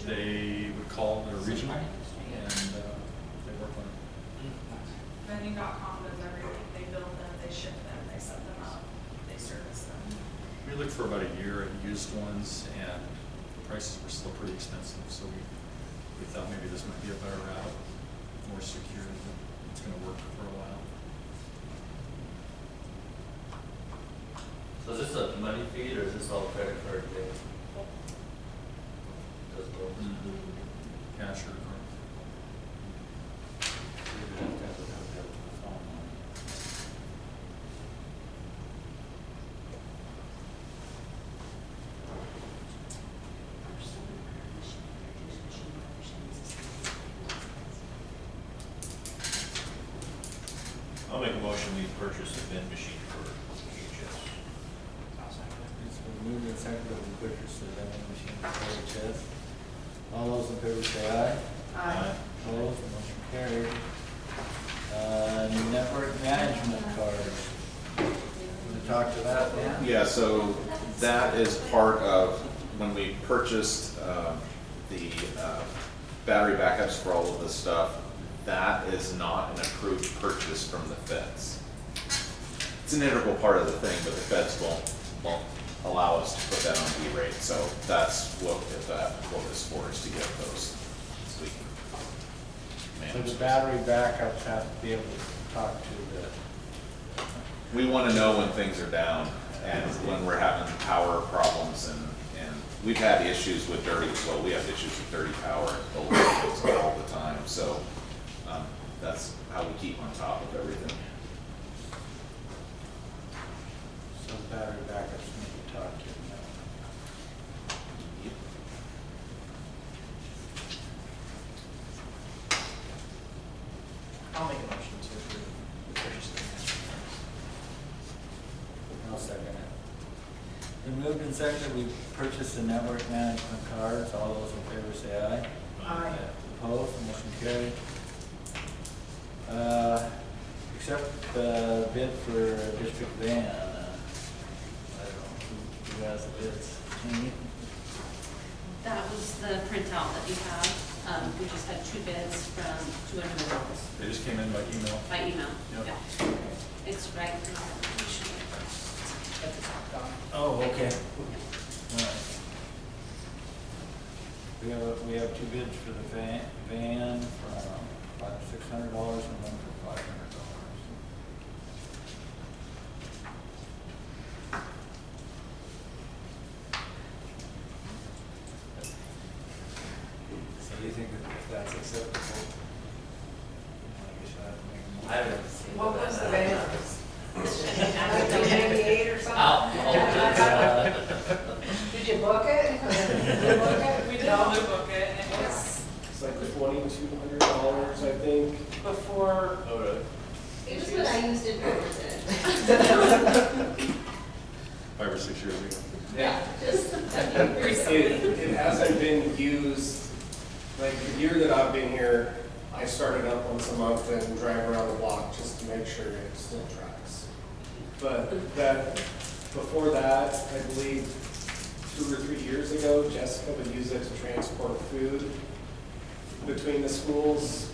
they would call their regional and they work on it. Vending.com does everything. They build them, they ship them, they set them up, they service them. We looked for about a year at used ones and the prices were still pretty expensive, so we thought maybe this might be a better route, more secure, that it's gonna work for a while. So is this a money feed or is this all credit card paid? Does both? Cash or card. I'll make a motion, we purchase a bin machine for EHS. It's been moved and seconded that we purchase the vending machine for HS. All those in favor say aye. Aye. Opposed, motion carried. Network management cards. Want to talk to that, Dan? Yeah, so that is part of when we purchased the battery backups for all of this stuff, that is not an approved purchase from the feds. It's an integral part of the thing, but the feds won't allow us to put that on E-rate, so that's what that quote is for, is to get those, so we can So manage the those. battery backups have to be able to talk to the, We want to know when things are down and when we're having power problems, and we've had issues with we have issues with dirty power all the time, so that's how we keep on top of everything. so the battery backups need to talk to them. I'll make a motion to approve the purchase of the transfer. I'll second it. Been moved and seconded, we purchased the network management cards. All those in favor say aye. Aye. Opposed, motion carried. Accept the bid for district van. I don't know, who has the bids? Amy? That was the printout that you have. We just had 2 bids from 2 individuals They just came in by email. by email. Yep. Yeah. It's right in the application. At the top, Don. Oh, okay. All right. We have 2 bids for the van for $600 and one for $500. So do you think that if that's acceptable? I guess I have to make a motion. I haven't seen What that. was the van? 1998 or something? Did you book it? Did you book it? We did No. all the book it, and it was It's like $2,200, I think. Before, Oh, really? It was what I used in Overton. 5 or 6 years ago. yeah. Just recently. It hasn't been used, like the year that I've been here, I started up once a month and drive around the block just to make sure it still tracks. But that, before that, I believe 2 or 3 years ago, Jessica would use it to transport food between the schools.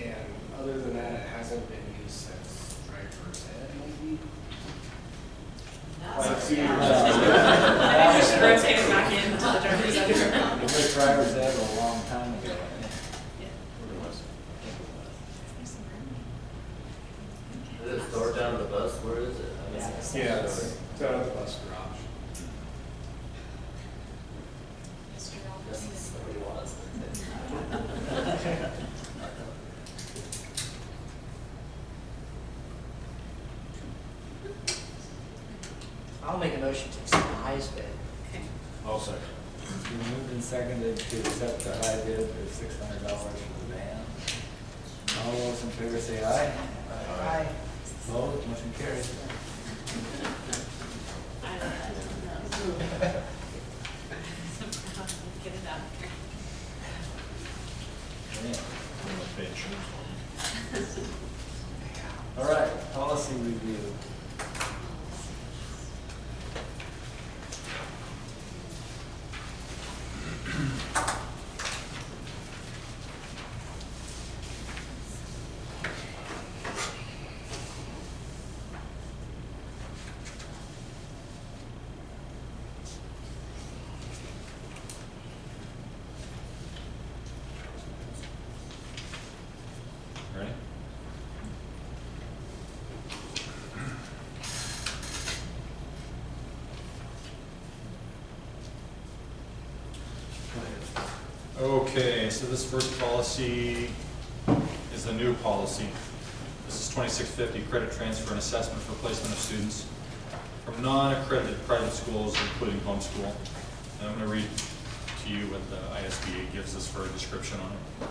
And other than that, it hasn't been used since driver's ed, maybe. Like 2 years ago. I think we should rotate it back into the driver's ed. It was driver's ed a long time ago. Is it stored down at the bus? Where is it? I mean, Yeah, it's down at the bus garage. Nobody wants it. I'll make a motion to accept the highest bid. I'll second. It's been moved and seconded to accept the high bid of $600 for the van. All those in favor say aye. Aye. Opposed, motion carries. I don't know. Get it out here. Yeah. All right, policy review. Ready? Okay, so this first policy is the new policy. This is 2650, credit transfer and assessment for placement of students from non-accredited private schools, including homeschool. And I'm going to read to you what the ISBA gives us for a description on it.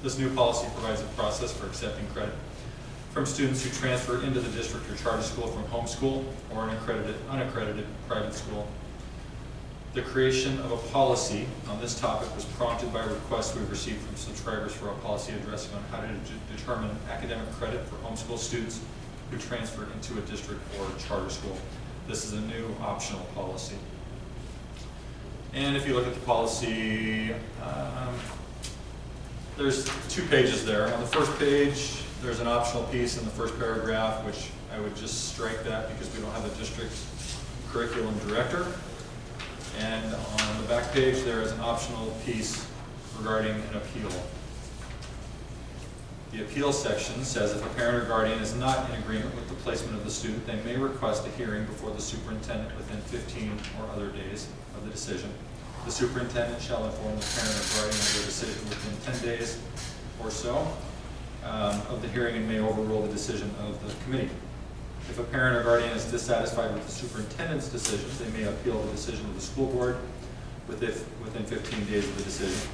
This new policy provides a process for accepting credit from students who transfer into the district or charter school from homeschool or an unaccredited private school. The creation of a policy on this topic was prompted by requests we've received from subscribers for a policy addressing on how to determine academic credit for homeschool students who transfer into a district or charter school. This is a new optional policy. And if you look at the policy, there's 2 pages there. On the first page, there's an optional piece in the first paragraph, which I would just strike that because we don't have a district curriculum director. And on the back page, there is an optional piece regarding an appeal. The appeal section says if a parent or guardian is not in agreement with the placement of the student, they may request a hearing before the superintendent within 15 or other days of the decision. The superintendent shall inform the parent or guardian of the decision within 10 days or so of the hearing and may overrule the decision of the committee. If a parent or guardian is dissatisfied with the superintendent's decision, they may appeal the decision of the school board within 15 days of the decision.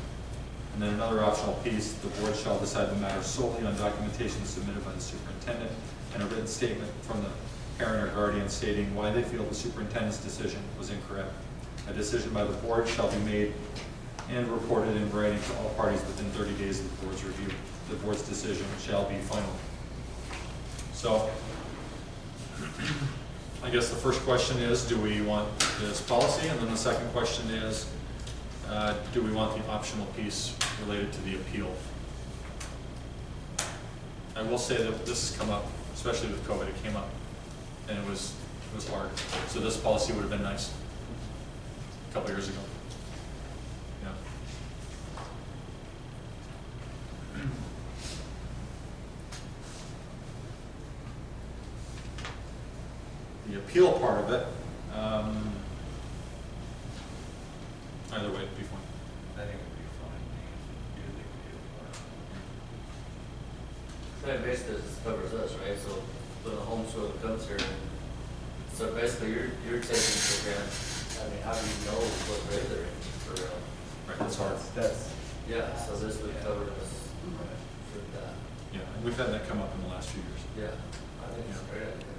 And then another optional piece, the board shall decide the matter solely on documentation submitted by the superintendent and a written statement from the parent or guardian stating why they feel the superintendent's decision was incorrect. A decision by the board shall be made and reported in writing to all parties within 30 days of the board's review. The board's decision shall be final. So, I guess the first question is, do we want this policy? And then the second question is, do we want the optional piece related to the appeal? I will say that this has come up, especially with COVID, it came up, and it was hard. So this policy would have been nice a couple years ago. Yeah. The appeal part of it, either way, it'd be fine. I think it'd be fine. Do the appeal part. That basically just covers us, right? So when a homeschooler comes here, so basically you're taking for granted. I mean, how do you know what grade they're in for real? Right, that's hard. That's, Yeah, so this would cover us for that. Yeah, and we've had that come up in the last few years. Yeah, I think it's a great idea.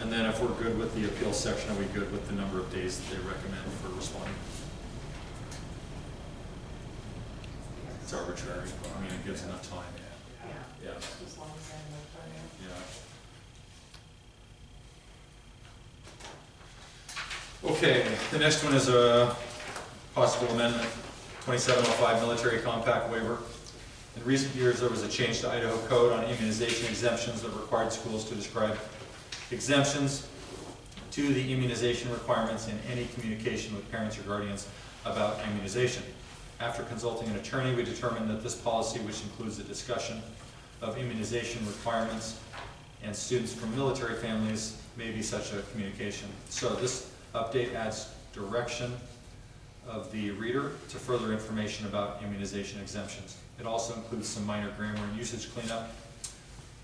And then if we're good with the appeal section, are we good with the number of days that they recommend for responding? It's arbitrary. I mean, it gives enough time. Yeah. Just as long as I know. Yeah. Okay, the next one is a possible amendment, 2705 military compact waiver. In recent years, there was a change to Idaho code on immunization exemptions that required schools to describe exemptions to the immunization requirements in any communication with parents or guardians about immunization. After consulting an attorney, we determined that this policy, which includes a discussion of immunization requirements and students from military families, may be such a communication. So this update adds direction of the reader to further information about immunization exemptions. It also includes some minor grammar and usage cleanup.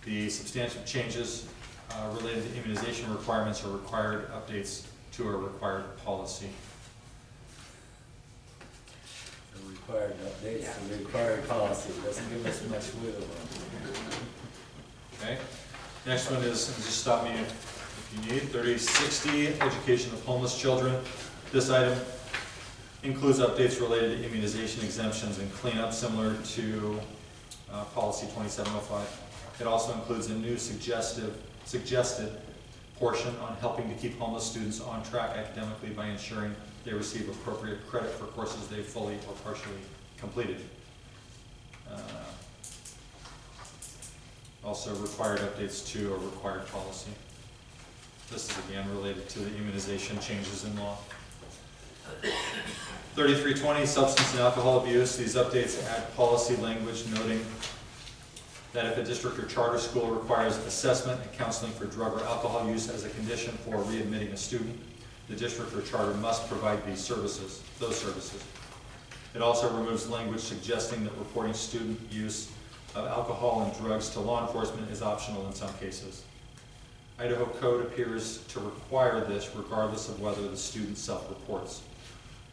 The substantive changes related to immunization requirements are required updates to a required policy. the required updates, the required policy, doesn't give us much wiggle room. Okay, next one is, and just stop me if you need, 3060, education of homeless children. This item includes updates related to immunization exemptions and cleanup similar to policy 2705. It also includes a new suggested portion on helping to keep homeless students on track academically by ensuring they receive appropriate credit for courses they fully or partially completed. Also required updates to a required policy. This is again related to the immunization changes in law. 3320, substance and alcohol abuse. These updates add policy language noting that if a district or charter school requires assessment and counseling for drug or alcohol use as a condition for readmitting a student, the district or charter must provide those services. It also removes language suggesting that reporting student use of alcohol and drugs to law enforcement is optional in some cases. Idaho code appears to require this regardless of whether the student self-reports.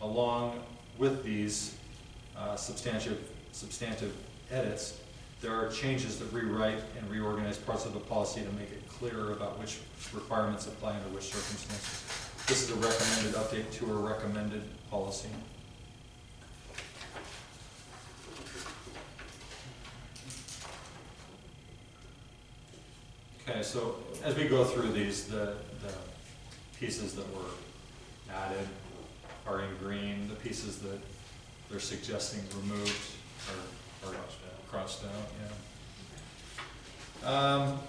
Along with these substantive edits, there are changes that rewrite and reorganize parts of the policy to make it clearer about which requirements apply under which circumstances. This is a recommended update to a recommended policy. Okay, so as we go through these, the pieces that were added, are in green. The pieces that they're suggesting removed are crossed out, yeah.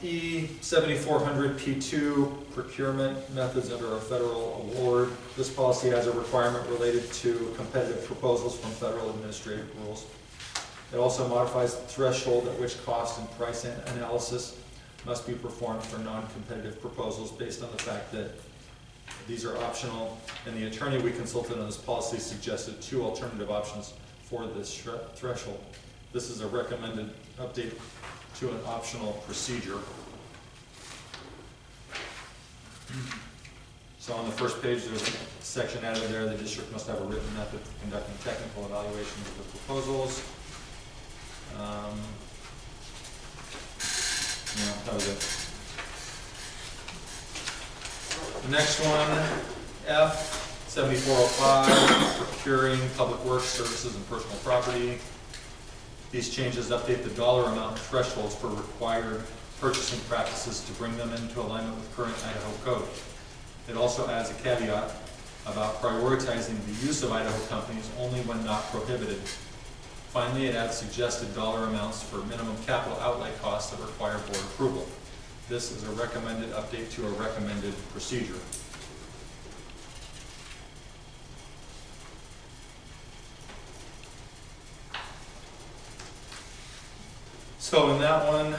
E7400 P2 procurement methods under a federal award. This policy has a requirement related to competitive proposals from federal administrative rules. It also modifies the threshold at which cost and price analysis must be performed for non-competitive proposals based on the fact that these are optional, and the attorney we consulted on this policy suggested 2 alternative options for this threshold. This is a recommended update to an optional procedure. So on the first page, there's a section added there, the district must have a written method for conducting technical evaluation of the proposals. Yeah, that was it. The next one, F, 7405, procuring public works, services, and personal property. These changes update the dollar amount thresholds for required purchasing practices to bring them into alignment with current Idaho code. It also adds a caveat about prioritizing the use of Idaho companies only when not prohibited. Finally, it adds suggested dollar amounts for minimum capital outlay costs that require board approval. This is a recommended update to a recommended procedure. So in that one,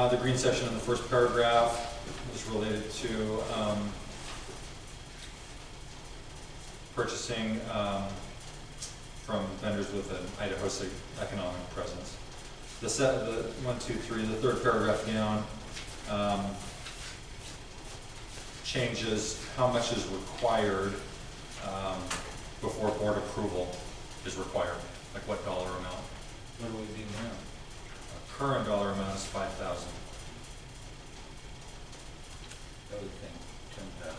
the green section in the first paragraph is related to purchasing from vendors with an Idaho economic presence. The 1, 2, 3, the third paragraph down changes how much is required before board approval is required, like what dollar amount. What do we do now? Current dollar amount is $5,000. I would think 10,000.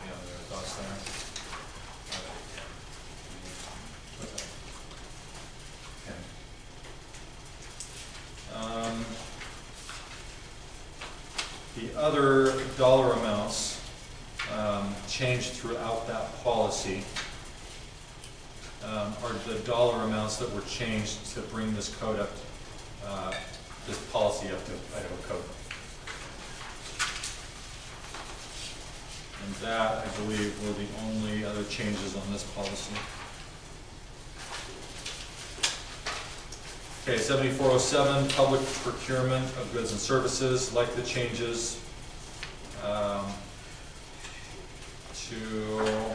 Any other thoughts there? Okay. The other dollar amounts changed throughout that policy are the dollar amounts that were changed to bring this code up, this policy up to Idaho code. And that, I believe, were the only other changes on this policy. Okay, 7407, public procurement of goods and services, like the changes to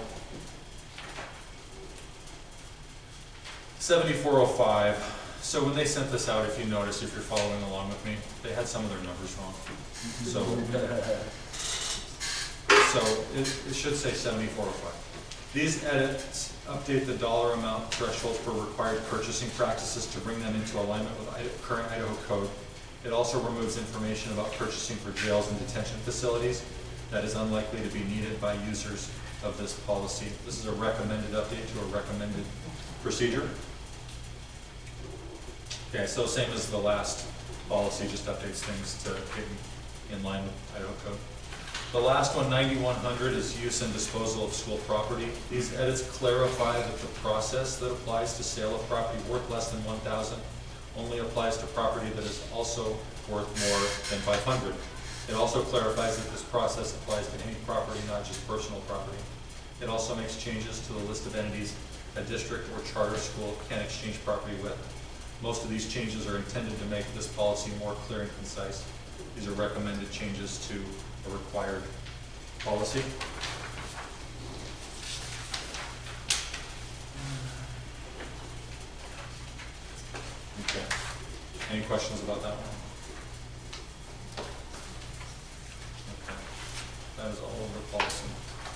7405. So when they sent this out, if you notice, if you're following along with me, they had some of their numbers wrong. So it should say 7405. These edits update the dollar amount threshold for required purchasing practices to bring them into alignment with current Idaho code. It also removes information about purchasing for jails and detention facilities that is unlikely to be needed by users of this policy. This is a recommended update to a recommended procedure. Okay, so same as the last policy, just updates things to get in line with Idaho code. The last one, 9100, is use and disposal of school property. These edits clarify that the process that applies to sale of property worth less than 1,000 only applies to property that is also worth more than 500. It also clarifies that this process applies to any property, not just personal property. It also makes changes to the list of entities a district or charter school can exchange property with. Most of these changes are intended to make this policy more clear and concise. These are recommended changes to a required policy. Okay. Any questions about that one?